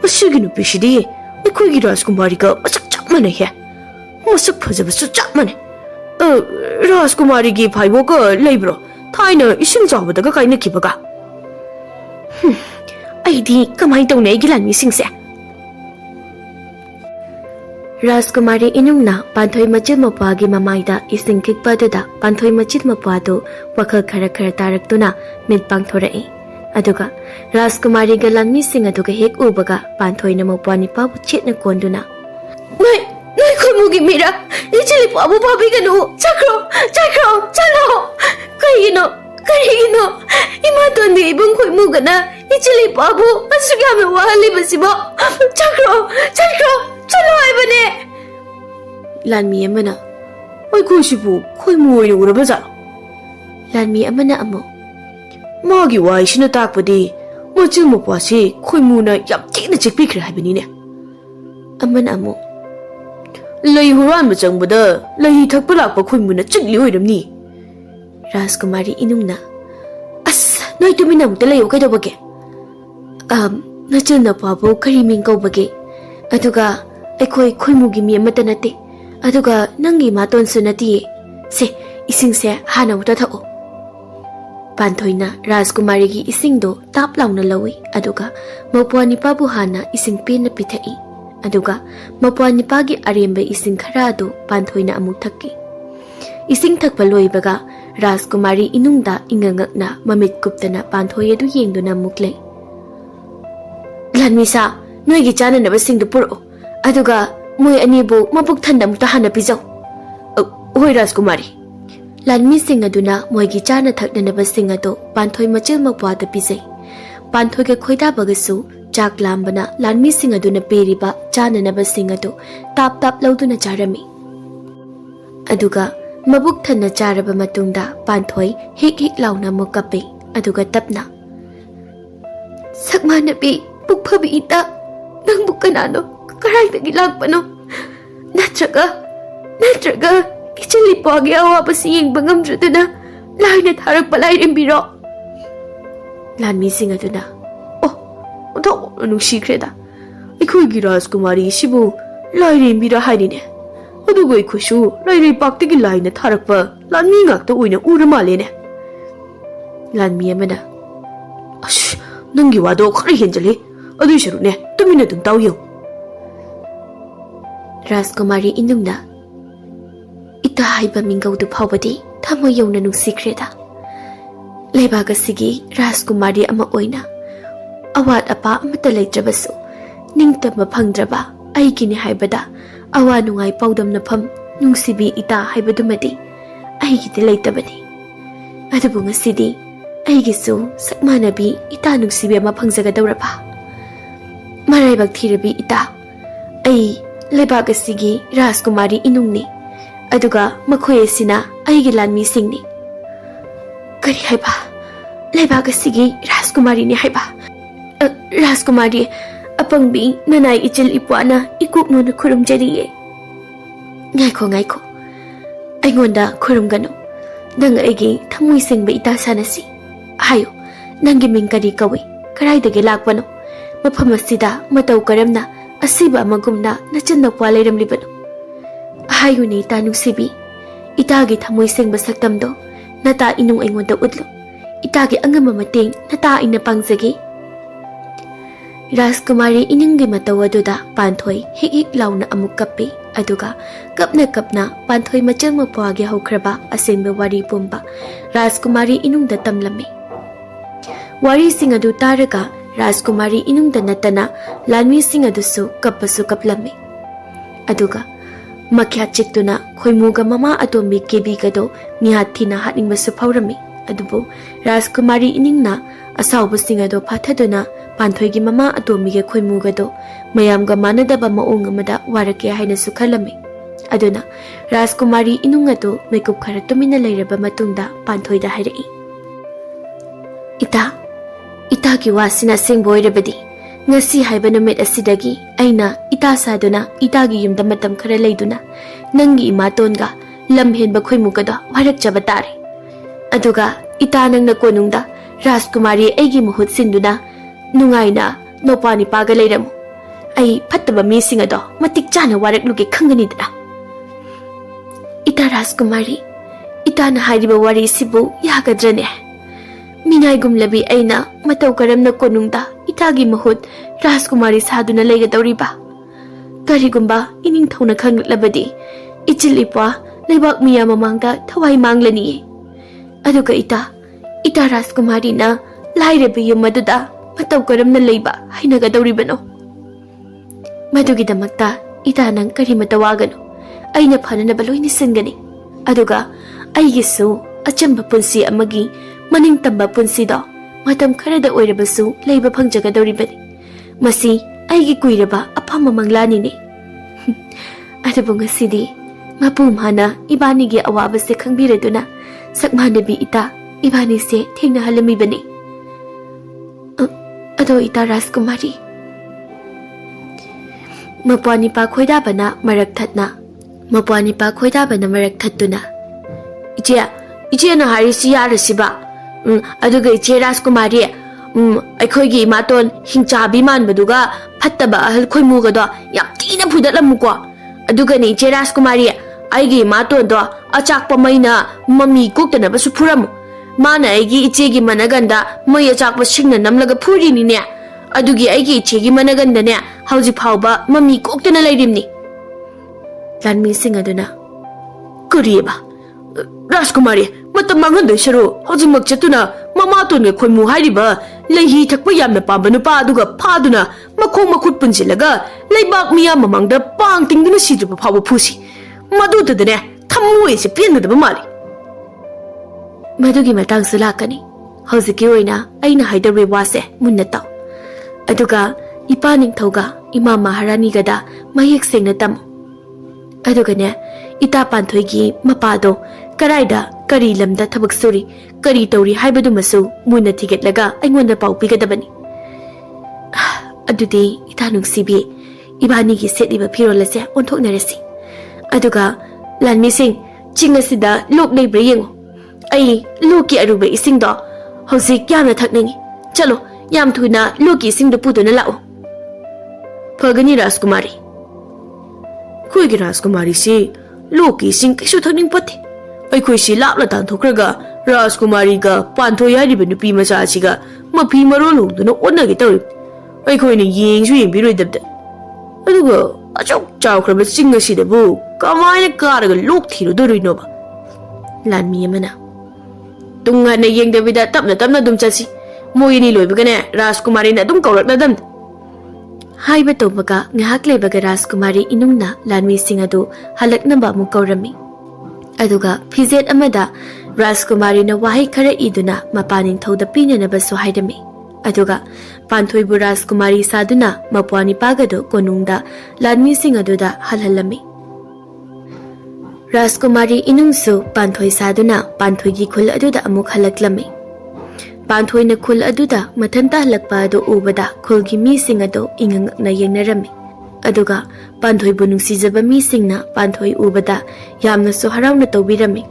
ꯃꯁꯤꯒꯤ ꯅꯨꯄꯤꯁꯤꯗꯤ ꯑꯩꯈꯣꯏꯒꯤ ꯔꯥꯖꯀꯨꯃꯥꯔꯤꯒ ꯃꯁꯛ ꯆꯞ ꯃꯥꯟꯅꯩꯍꯦ. ꯃꯁꯛ ꯐꯖꯕꯁꯨ ꯆꯞ ꯃꯥꯟꯅꯩ. ꯔꯥꯖꯀꯨꯃꯥꯔꯤꯒꯤ ꯐꯥꯏꯕꯣꯛꯀ ꯂꯩꯕ꯭ꯔꯣ? ꯊꯥꯏꯅ ꯏꯁꯤꯡ ꯆꯥꯎꯕꯗꯒ ꯀꯥꯏꯅꯈꯤꯕꯒ. ꯑꯩꯗꯤ ꯀꯃꯥꯏꯅ ꯇꯧꯅꯤ ꯑꯩꯒꯤ ꯂꯥꯟꯃꯤꯁꯤꯡꯁꯦ? ꯔꯥꯖꯀꯨꯃꯥꯔꯤ ꯏꯅꯨꯡꯅ ꯄꯥꯟꯊꯣꯏ ꯃꯆꯤꯜ ꯃꯧꯄ꯭ꯋꯥꯒꯤ ꯃꯃꯥꯏꯗ ꯏꯁꯤꯡ ꯈꯤꯛꯄ ꯑꯗꯨꯗ ꯄꯥꯟꯊꯣꯏ ꯃꯆꯤꯜ ꯃꯧꯄ꯭ꯋꯥꯗꯨ ꯋꯥꯈꯜ ꯈꯔ ꯈꯔ ꯇꯥꯔꯛꯇꯨꯅ ꯃꯤꯠ ꯄꯥꯡꯊꯣꯔꯛꯏ. Aduga Rajkumari ga lanmi sing aduga hek ubaga Panthoi na mawani pa bu chet na konduna. Noi khoi mu gi mira ichili pa bu babi ga no chakro chalo Karigino ima tondi ibung khoi mu ga na ichili pa bu asuga me wali basibo chakro chalo ai bane Lanmi amana oi khoi sibu khoi mu oi ura baza Lanmi amana amo magi wai sina takpadi machil mo pa si khoi mu na yam tina chikpi khra habini ne Amana amo lei huran ma changbada lei thakpa lakpa khoi mu na chikli oiramni Rajkumari inungna As noi tumina mukta layo kay bage Nachil na pabu kariming kau bage Aduga Aikoi khoimugi mi amata nate Aduga nangi maton su nati Se ising se hana uta thao Panthoi na Rajkumari gi ising do tap law na lawi Aduga mapwa ni pabu hana ising pen na pithai Aduga mapwa ni pagi arembe ising khara do Panthoi na amuk thakki Ising thakpa loi baga Rajkumari inungda ingangakna mamit kuptana Panthoi adu yengduna mukle Lanmisa noi gi chana na basing du puro Aduga moi anibu mapuk thanda mukta hana pizau hoi Rajkumari Lanmi sing aduna moi gi chana thakna na basing ado Panthoi machil mapwa da pizai Panthoi ga khoida bagasu chak lambana Lanmi sing aduna periba chana na basing ado tap lauduna charami Aduga Mabuk thana charaba matungda Panthoi hik launa mo kape Aduga tapna Sakman nabi pukphabi ita Nang bukanano karay na gilagpano Natraga Kichali po agi awa pa siying bangamdra na Lahay na tharag palay rin biro Lanmi singa na Ito anong secret Iko'y Rajkumari sibu Lahay rin biro hay din Aduga iko'su Lahay paktigi lahay na tharag pa Lanmi ngakta uy na uramali ne Lanmi amana Ash Nanggi wado karay henjali Aduy siya ne Tumina dun tao yung Rajkumari inungna Ita haiba mingaw du pawadi Tamo yung nanong sikreta Laybaga sige Rajkumari ama oyna Awat apa amata laydrabaso Ningtam mapangdraba Ay gini haibada Awa nungay pawdam na pam Nung sibi ita haibadumadi Ay giti laytabani Adabu nga sidi Ay giso sakmanabi ita nung sibi mapangzagadawrapa Maraybag tirabi ita Ay Laybaga sige Rajkumari inungni Aduga makoy sina ay gilanmi singni Kari haiba Laybaga sige Rajkumari ni haiba Rajkumari apangbi nanay ichil ipwana ikukno na kurum jariye Ngaiko Ay ngonda kurum gano Nang aigi thamoy singba ita sanasi Hayo Nanggi ming kari kawi Karay dagi lakpano Mapamasida mataw karamna Asiba amagumna na chanakwa layramlibano Hayo ni ita nung sibi Itagi thamoy singba saktamdo Nata inung ay ngonda udlo Itagi ang mamating nata inapangzagi Rajkumari ininggi matawaduda Panthoi hik law na amuk kape Aduga kapna Panthoi machal mapwagi haukraba Asimba wari pumba Rajkumari inungda tamlami Wari singadu taraga Rajkumari inungda natana Lanmi singadusu kapasu kaplami Aduga Makyat chiktuna khoimuga mama atombi kebi gado mihathina hatning basu phawrami Adubu Rajkumari iningna asawbu singado phathaduna Panthoi gi mama atombi ge khoimuga do mayamga manadaba maong amada warake haina su khalami Aduna Rajkumari inunga do makeup khara tumina lairaba matungda Panthoi da hairai Ita gi wasina singboirabadi Ngasi haiba numit asidagi aina ita saduna ita gi yumda matam khara leiduna nangi imatonga lamhenba khoimugada warak jaba tare Aduga ita nang nakonungda Rajkumari aigi muhut sinduna nungaina nopani paga leiramu ai phattaba mi singado matik chana warak luge khangani dana Ita Rajkumari ita na hairiba wari sibu yagadrane Minaigum labi aina mataw karam na konungda itagi mahut Rajkumari saduna laygadawriba Karigumba ining thawna khanglabadi ichilipwa laybak miya mamangda thawai manglani Aduga ita Rajkumari na ꯂꯥꯏꯔꯕ ꯌꯨꯝ ꯑꯗꯨꯗ ꯃꯇꯧ ꯀꯔꯝꯅ ꯂꯩꯕ ꯍꯩꯅꯒꯗꯧꯔꯤꯕꯅꯣ? ꯃꯗꯨꯒꯤꯗꯃꯛꯇ ꯏꯇꯥ ꯅꯪ ꯀꯔꯤꯃꯠꯇ ꯋꯥꯒꯅꯨ, ꯑꯩꯅ ꯐꯅꯅꯕ ꯂꯣꯏꯅ ꯁꯤꯟꯒꯅꯤ꯫ ꯑꯗꯨꯒ ꯑꯩꯒꯤꯁꯨ ꯑꯆꯝꯕ ꯄꯨꯟꯁꯤ ꯑꯃꯒꯤ ꯃꯅꯤꯡꯇꯝꯕ ꯄꯨꯟꯁꯤꯗꯣ ꯃꯇꯝ ꯈꯔꯗ ꯑꯣꯏꯔꯕꯁꯨ ꯂꯩꯕ ꯐꯪꯖꯒꯗꯧꯔꯤꯕꯅꯤ꯫ ꯃꯁꯤ ꯑꯩꯒꯤ ꯀꯨꯏꯔꯕ ꯑꯐꯝꯕ ꯃꯪꯂꯥꯟꯅꯤꯅꯦ꯫ ꯑꯗꯨꯕꯨ ꯉꯁꯤꯗꯤ ꯃꯄꯨ ꯃꯥꯅ ꯏꯕꯥꯅꯤꯒꯤ ꯑꯋꯥꯕꯁꯦ ꯈꯪꯕꯤꯔꯗꯨꯅ ꯁꯛꯃꯥꯟ ꯅꯕꯤ ꯏꯇꯥ ꯏꯕꯥꯅꯤꯁꯦ ꯊꯦꯡꯅꯍꯜꯂꯝꯃꯤꯕꯅꯤ꯫ ꯑꯗꯣ ꯏꯇꯥ ꯔꯥꯖꯀꯨꯃꯥꯔꯤ, ꯃꯄ꯭ꯋꯥꯅꯤꯄꯥ ꯈꯣꯏꯗꯥꯕꯅ ꯃꯔꯛ ꯊꯠꯇꯨꯅ, ꯏꯆꯦꯅ ꯍꯥꯏꯔꯤꯁꯤ ꯌꯥꯔꯁꯤꯕ? ꯑꯗꯨꯒ ꯏꯆꯦ ꯔꯥꯖꯀꯨꯃꯥꯔꯤ, ꯑꯩꯈꯣꯏꯒꯤ ꯏꯃꯥꯇꯣꯟ ꯍꯤꯡꯆꯥꯕꯤ ꯃꯥꯟꯕꯗꯨꯒ ꯐꯠꯇꯕ ꯑꯍꯜ ꯈꯣꯏꯃꯨꯒꯗꯣ ꯌꯥꯝ ꯊꯤꯅ ꯐꯨꯗꯠꯂꯝꯃꯨꯀꯣ꯫ ꯑꯗꯨꯒꯅꯦ ꯏꯆꯦ ꯔꯥꯖꯀꯨꯃꯥꯔꯤ, ꯑꯩꯒꯤ ꯏꯃꯥꯇꯣꯟꯗꯣ ꯑꯆꯥꯛꯄ ꯃꯩꯅ ꯃꯃꯤ ꯀꯣꯛꯇꯅꯕꯁꯨ ꯐꯨꯔꯝꯃꯨ꯫ ꯃꯥꯅ ꯑꯩꯒꯤ ꯏꯆꯦꯒꯤ ꯃꯅꯒꯟꯗ ꯃꯩ ꯑꯆꯥꯛꯄ ꯁꯤꯡꯅ ꯅꯝꯂꯒ ꯐꯨꯔꯤꯅꯤꯅꯦ꯫ ꯑꯗꯨꯒꯤ ꯑꯩꯒꯤ ꯏꯆꯦꯒꯤ ꯃꯅꯒꯟꯗꯅꯦ ꯍꯧꯖꯤꯛ ꯐꯥꯎꯕ ꯃꯃꯤ ꯀꯣꯛꯇꯅ ꯂꯩꯔꯤꯝꯅꯤ꯫ ꯂꯥꯟꯃꯤꯁꯤꯡ ꯑꯗꯨꯅ, ꯀꯔꯤꯕ? ꯔꯥꯖꯀꯨꯃꯥꯔꯤ, ꯃꯇꯝ ꯃꯥꯡꯍꯟꯗꯣꯏ ꯁꯔꯨ ꯍꯧꯖꯤꯛꯃꯛ ꯆꯠꯇꯨꯅ ꯃꯃꯥꯇꯣꯟꯒ ꯈꯣꯏꯃꯨ ꯍꯥꯏꯔꯤꯕ ꯂꯩꯍꯤ ꯊꯛꯄ ꯌꯥꯝꯅ ꯄꯥꯝꯕ ꯅꯨꯄꯥ ꯑꯗꯨꯒ ꯐꯥꯗꯨꯅ ꯃꯈꯣꯡ ꯃꯈꯨꯠ ꯄꯨꯟꯁꯤꯜꯂꯒ ꯂꯩꯕꯥꯛ ꯃꯤꯌꯥꯝ ꯃꯃꯥꯡꯗ ꯄꯥꯡ ꯇꯤꯡꯗꯨꯅ ꯁꯤꯗ꯭ꯔꯤꯕ ꯐꯥꯎꯕ ꯐꯨꯁꯤ꯫ ꯃꯗꯨꯗꯅꯦ ꯊꯝꯃꯣꯏꯁꯦ ꯄꯦꯟꯒꯗꯕ ꯃꯥꯜꯂꯤ꯫ ꯃꯗꯨꯒꯤ ꯃꯇꯥꯡꯁꯨ ꯂꯥꯛꯀꯅꯤ꯫ ꯍꯧꯖꯤꯛꯀꯤ ꯑꯣꯏꯅ ꯑꯩꯅ ꯍꯥꯏꯗꯧꯔꯤꯕ ꯋꯥꯁꯦ ꯃꯨꯟꯅ ꯇꯥꯎ꯫ ꯑꯗꯨꯒ ꯏꯄꯥ ꯅꯤꯡꯊꯧꯒ ꯏꯃꯥ ꯃꯍꯥꯔꯥꯅꯤꯒꯗ ꯃꯌꯦꯛ ꯁꯦꯡꯅ ꯇꯝꯃꯨ꯫ ꯑꯗꯨꯒꯅꯦ ꯏꯇꯥ ꯄꯥꯟꯊꯣꯏꯒꯤ ꯃꯄꯥꯗꯣ ꯀꯔꯥꯏꯗ ꯀꯔꯤ ꯂꯝꯗ ꯊꯕꯛ ꯁꯨꯔꯤ, ꯀꯔꯤ ꯇꯧꯔꯤ ꯍꯥꯏꯕꯗꯨꯃꯁꯨ ꯃꯨꯟꯅ ꯊꯤꯒꯠꯂꯒ ꯑꯩꯉꯣꯟꯗ ꯄꯥꯎ ꯄꯤꯒꯗꯕꯅꯤ꯫ ꯑꯗꯨꯗꯤ ꯏꯇꯥ ꯅꯨꯡꯁꯤꯕꯤ, ꯏꯕꯥꯅꯤꯒꯤ ꯁꯦꯠꯂꯤꯕ ꯐꯤꯔꯣꯜ ꯑꯁꯦ ꯑꯣꯟꯊꯣꯛꯅꯔꯁꯤ꯫ ꯑꯗꯨꯒ ꯂꯥꯟꯃꯤꯁꯤꯡ, ꯆꯤꯡ ꯑꯁꯤꯗ ꯂꯣꯛ ꯂꯩꯕ꯭ꯔꯥ ꯌꯦꯡꯉꯨ꯫ ꯑꯩ ꯂꯣꯛꯀꯤ ꯑꯔꯨꯕ ꯏꯁꯤꯡꯗꯣ ꯍꯧꯖꯤꯛ ꯌꯥꯝꯅ ꯊꯛꯅꯤꯡꯉꯤ꯫ ꯆꯠꯂꯣ, ꯌꯥꯝ ꯊꯨꯅ ꯂꯣꯛꯀꯤ ꯏꯁꯤꯡꯗꯣ ꯄꯨꯗꯨꯅ ꯂꯥꯛꯑꯣ꯫ ꯐꯒꯅꯤ ꯔꯥꯖꯀꯨꯃꯥꯔꯤ꯫ ꯑꯩꯈꯣꯏꯒꯤ ꯔꯥꯖꯀꯨꯃꯥꯔꯤꯁꯤ ꯂꯣꯛꯀꯤ ꯏꯁꯤꯡ ꯀꯩꯁꯨ ꯊꯛꯅꯤꯡꯄꯣꯠꯇꯦ꯫ ꯑꯩꯈꯣꯏꯁꯤ ꯂꯥꯞꯅ ꯇꯥꯟꯊꯣꯛꯈ꯭ꯔꯒ ꯔꯥꯖꯀꯨꯃꯥꯔꯤꯒ ꯄꯥꯟꯊꯣꯏ ꯍꯥꯏꯔꯤꯕ ꯅꯨꯄꯤ ꯃꯆꯥ ꯑꯁꯤꯒ ꯃꯐꯤ ꯃꯔꯣꯜ ꯍꯣꯡꯗꯨꯅ ꯑꯣꯟꯅꯒꯦ ꯇꯧꯔꯤꯕꯅꯤ꯫ ꯑꯩꯈꯣꯏꯅ ꯌꯦꯡꯁꯨ ꯌꯦꯡꯕꯤꯔꯣꯏꯗꯕꯗ꯫ ꯑꯗꯨꯒ ꯑꯆꯧ ꯆꯥꯎꯈ꯭ꯔꯕ ꯆꯤꯡ ꯑꯁꯤꯗꯕꯨ ꯀꯃꯥꯏꯅ ꯀꯥꯔꯒ ꯂꯣꯛ ꯊꯤꯔꯨꯗꯣꯔꯤꯅꯣꯕ? ꯂꯥꯟꯃꯤ ꯑꯃꯅ, ꯇꯨꯡ ꯍꯟꯅ ꯌꯦꯡꯗꯕꯤꯗ ꯇꯞꯅ ꯇꯞꯅ ꯑꯗꯨꯝ ꯆꯠꯁꯤ꯫ ꯃꯣꯏꯅꯤ ꯂꯣꯏꯕꯒꯅꯦ ꯔꯥꯖꯀꯨꯃꯥꯔꯤꯅ ꯑꯗꯨꯝ ꯀꯧꯔꯛꯅꯗꯝꯅꯤ꯫ ꯍꯥꯏꯕ ꯇꯧꯕꯒ ꯉꯥꯏꯍꯥꯛ ꯂꯩꯕꯒ ꯔꯥꯖꯀꯨꯃꯥꯔꯤ ꯏꯅꯨꯡꯅ ꯂꯥꯟꯃꯤꯁꯤꯡ ꯑꯗꯨ ꯍꯜꯂꯛꯅꯕ ꯑꯃꯨꯛ ꯀꯧꯔꯝꯃꯤ꯫ ꯑꯗꯨꯒ ꯐꯤꯖꯦꯠ ꯑꯃꯗ ꯔꯥꯖꯀꯨꯃꯥꯔꯤꯅ ꯋꯥꯍꯩ ꯈꯔ ꯏꯗꯨꯅ ꯃꯄꯥ ꯅꯤꯡꯊꯧꯗ ꯄꯤꯅꯅꯕꯁꯨ ꯍꯥꯏꯔꯝꯃꯤ꯫ ꯑꯗꯨꯒ ꯄꯥꯟꯊꯣꯏꯕꯨ ꯔꯥꯖꯀꯨꯃꯥꯔꯤ ꯁꯥꯗꯨꯅ ꯃꯄ꯭ꯋꯥꯅꯤꯄꯥꯒꯗꯨ ꯀꯣꯅꯨꯡꯗ ꯂꯥꯟꯃꯤꯁꯤꯡ ꯑꯗꯨꯗ ꯍꯜꯍꯜꯂꯝꯃꯤ꯫ ꯔꯥꯖꯀꯨꯃꯥꯔꯤ ꯏꯅꯨꯡꯁꯨ ꯄꯥꯟꯊꯣꯏ ꯁꯥꯗꯨꯅ ꯄꯥꯟꯊꯣꯏꯒꯤ ꯈꯨꯜ ꯑꯗꯨꯗ ꯑꯃꯨꯛ ꯍꯜꯂꯛꯂꯝꯃꯤ꯫ ꯄꯥꯟꯊꯣꯏꯅ ꯈꯨꯜ ꯑꯗꯨꯗ ꯃꯊꯟꯇ ꯍꯜꯂꯛꯄ ꯑꯗꯨ ꯎꯕꯗ ꯈꯨꯜꯒꯤ ꯃꯤꯁꯤꯡ ꯑꯗꯨ ꯏꯉꯛꯅ ꯌꯦꯡꯅꯔꯝꯃꯤ꯫ ꯑꯗꯨꯒ ꯄꯥꯟꯊꯣꯏꯕꯨ ꯅꯨꯡꯁꯤꯖꯕ ꯃꯤꯁꯤꯡꯅ ꯄꯥꯟꯊꯣꯏ ꯎꯕꯗ ꯌꯥꯝꯅꯁꯨ ꯍꯔꯥꯎꯅ ꯇꯧꯕꯤꯔꯝꯃꯤ꯫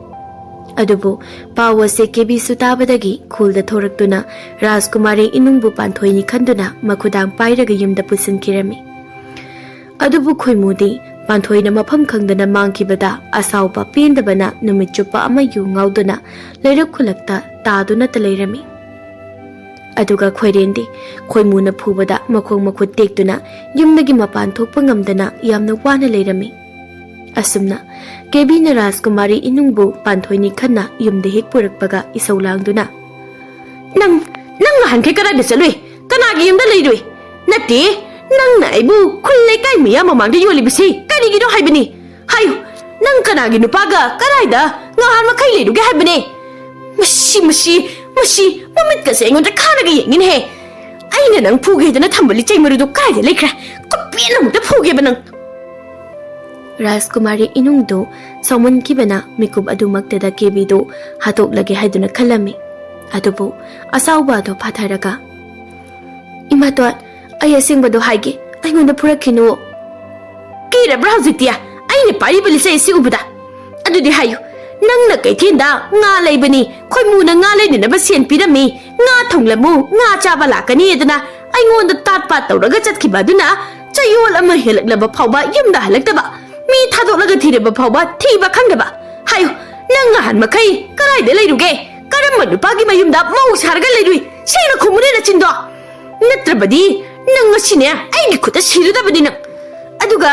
ꯑꯗꯨꯕꯨ ꯄꯥꯎ ꯑꯁꯤ ꯀꯦꯕꯤꯁꯨ ꯇꯥꯕꯗꯒꯤ ꯈꯨꯜꯗ ꯊꯣꯔꯛꯇꯨꯅ ꯔꯥꯖꯀꯨꯃꯥꯔꯤ ꯏꯅꯨꯡꯕꯨ ꯄꯥꯟꯊꯣꯏꯅꯤ ꯈꯟꯗꯨꯅ ꯃꯈꯨꯗꯥꯡ ꯄꯥꯏꯔꯒ ꯌꯨꯝꯗ ꯄꯨꯁꯤꯟꯈꯤꯔꯝꯃꯤ꯫ ꯑꯗꯨꯕꯨ ꯈꯣꯏꯃꯨꯗꯤ ꯄꯥꯟꯊꯣꯏꯅ ꯃꯐꯝ ꯈꯪꯗꯅ ꯃꯥꯡꯈꯤꯕꯗ ꯑꯁꯥꯎꯕ ꯄꯦꯟꯗꯕꯅ ꯅꯨꯃꯤꯠ ꯆꯨꯞꯄ ꯑꯃ ꯌꯨ ꯉꯥꯎꯗꯨꯅ ꯂꯩꯔꯛ ꯈꯨꯜꯂꯛꯇ ꯇꯥꯗꯨꯅꯇ ꯂꯩꯔꯝꯃꯤ꯫ ꯑꯗꯨꯒ ꯈꯣꯏꯔꯦꯟꯗꯤ ꯈꯣꯏꯃꯨꯅ ꯐꯨꯕꯗ ꯃꯈꯣꯡ ꯃꯈꯨꯠ ꯇꯦꯛꯇꯨꯅ ꯌꯨꯝꯗꯒꯤ ꯃꯄꯥꯟ ꯊꯣꯛꯄ ꯉꯝꯗꯅ ꯌꯥꯝꯅ ꯋꯥꯅ ꯂꯩꯔꯝꯃꯤ꯫ ꯑꯁꯨꯝꯅ ꯀꯦꯕꯤꯅ ꯔꯥꯖꯀꯨꯃꯥꯔꯤ ꯏꯅꯨꯡꯕꯨ ꯄꯥꯟꯊꯣꯏꯅꯤ ꯈꯟꯅ ꯌꯨꯝꯗ ꯍꯦꯛ ꯄꯨꯔꯛꯄꯒ ꯏꯁꯧ ꯂꯥꯡꯗꯨꯅ, ꯅꯪ ꯅꯍꯥꯟꯈꯩ ꯀꯗꯥꯏꯗ ꯆꯠꯂꯨꯏ? ꯀꯅꯥꯒꯤ ꯌꯨꯝꯗ ꯂꯩꯔꯨꯏ? ꯅꯠꯇꯦ, ꯅꯪꯅ ꯑꯩꯕꯨ ꯈꯨꯜ ꯂꯩꯀꯥꯏ ꯃꯤꯌꯥꯝ ꯃꯃꯥꯡꯗ ꯌꯣꯜꯂꯤꯕꯁꯤ ꯀꯔꯤꯒꯤꯅꯣ ꯍꯥꯏꯕꯅꯤ? ꯍꯥꯏꯌꯨ, ꯅꯪ ꯀꯅꯥꯒꯤ ꯅꯨꯄꯥꯒ ꯀꯗꯥꯏꯗ ꯉꯍꯥꯟ ꯃꯈꯩ ꯂꯩꯔꯨꯒꯦ ꯍꯥꯏꯕꯅꯤ? ꯃꯁꯤ ꯃꯃꯤꯠꯀꯁꯦ ꯑꯩꯉꯣꯟꯗ ꯈꯥꯔꯒ ꯌꯦꯡꯉꯤꯅꯦꯍꯦ꯫ ꯑꯩꯅ ꯅꯪ ꯐꯨꯒꯦꯗꯅ ꯊꯝꯕ ꯂꯤꯆꯩ ꯃꯔꯨꯗꯣ ꯀꯥꯏꯗ ꯂꯩꯈ꯭ꯔꯦ? ꯀꯨꯞꯄꯦꯟ ꯑꯃꯨꯛꯇ ꯐꯨꯒꯦꯕ ꯅꯪ꯫ ꯔꯥꯖꯀꯨꯃꯥꯔꯤ ꯏꯅꯨꯡꯗꯨ ꯁꯥꯎꯃꯟꯈꯤꯕꯅ ꯃꯤꯀꯨꯞ ꯑꯗꯨꯃꯛꯇꯗ ꯀꯦꯕꯤꯗꯨ ꯍꯥꯠꯇꯣꯛꯂꯒꯦ ꯍꯥꯏꯗꯨꯅ ꯈꯜꯂꯝꯃꯤ꯫ ꯑꯗꯨꯕꯨ ꯑꯁꯥꯎꯕ ꯑꯗꯨ ꯐꯥꯊꯔꯒ, ꯏꯃꯥꯇꯣꯟ, ꯑꯩ ꯑꯁꯦꯡꯕꯗꯣ ꯍꯥꯏꯒꯦ, ꯑꯩꯉꯣꯟꯗ ꯐꯨꯔꯛꯈꯤꯅꯨ꯫ ꯀꯤꯔꯕ꯭ꯔꯥ ꯍꯧꯖꯤꯛꯇꯤ ꯑꯩꯅ ꯄꯥꯏꯔꯤꯕ ꯂꯤꯆꯩ ꯑꯁꯤ ꯎꯕꯗ? ꯑꯗꯨꯗꯤ ꯍꯥꯏꯌꯨ, ꯅꯪꯅ ꯀꯩꯊꯦꯜꯗ ꯉꯥ ꯂꯩꯕꯅꯤ, ꯈꯣꯏꯃꯨꯅ ꯉꯥ ꯂꯩꯅꯅꯕ ꯁꯦꯟ ꯄꯤꯔꯝꯃꯤ, ꯉꯥ ꯊꯣꯡꯂꯝꯃꯨ, ꯉꯥ ꯆꯥꯕ ꯂꯥꯛꯀꯅꯤ ꯑꯗꯨꯅ ꯑꯩꯉꯣꯟꯗ ꯇꯥꯠ ꯄꯥꯠ ꯇꯧꯔꯒ ꯆꯠꯈꯤꯕ ꯑꯗꯨꯅ ꯆꯌꯣꯜ ꯑꯃ ꯍꯦꯜꯂꯛꯂꯕ ꯐꯥꯎꯕ ꯌꯨꯝꯗ ꯍꯜꯂꯛꯇꯕ, ꯃꯤ ꯊꯥꯗꯣꯛꯂꯒ ꯊꯤꯔꯕ ꯐꯥꯎꯕ ꯊꯤꯕ ꯈꯪꯗꯕ? ꯍꯥꯏꯌꯨ, ꯅꯪ ꯅꯍꯥꯟ ꯃꯈꯩ ꯀꯗꯥꯏꯗ ꯂꯩꯔꯨꯒꯦ? ꯀꯔꯝꯕ ꯅꯨꯄꯥꯒꯤ ꯃꯌꯨꯝꯗ ꯃꯧ ꯁꯥꯔꯒ ꯂꯩꯔꯨꯏ? ꯁꯦꯡꯅ ꯈꯨꯝꯃꯨꯅꯦ ꯅꯆꯤꯟꯗꯣ! ꯅꯠꯇ꯭ꯔꯕꯗꯤ ꯅꯪ ꯉꯁꯤꯅꯦ ꯑꯩꯒꯤ ꯈꯨꯠꯇ ꯁꯤꯔꯗꯕꯅꯤ ꯅꯪ꯫ ꯑꯗꯨꯒ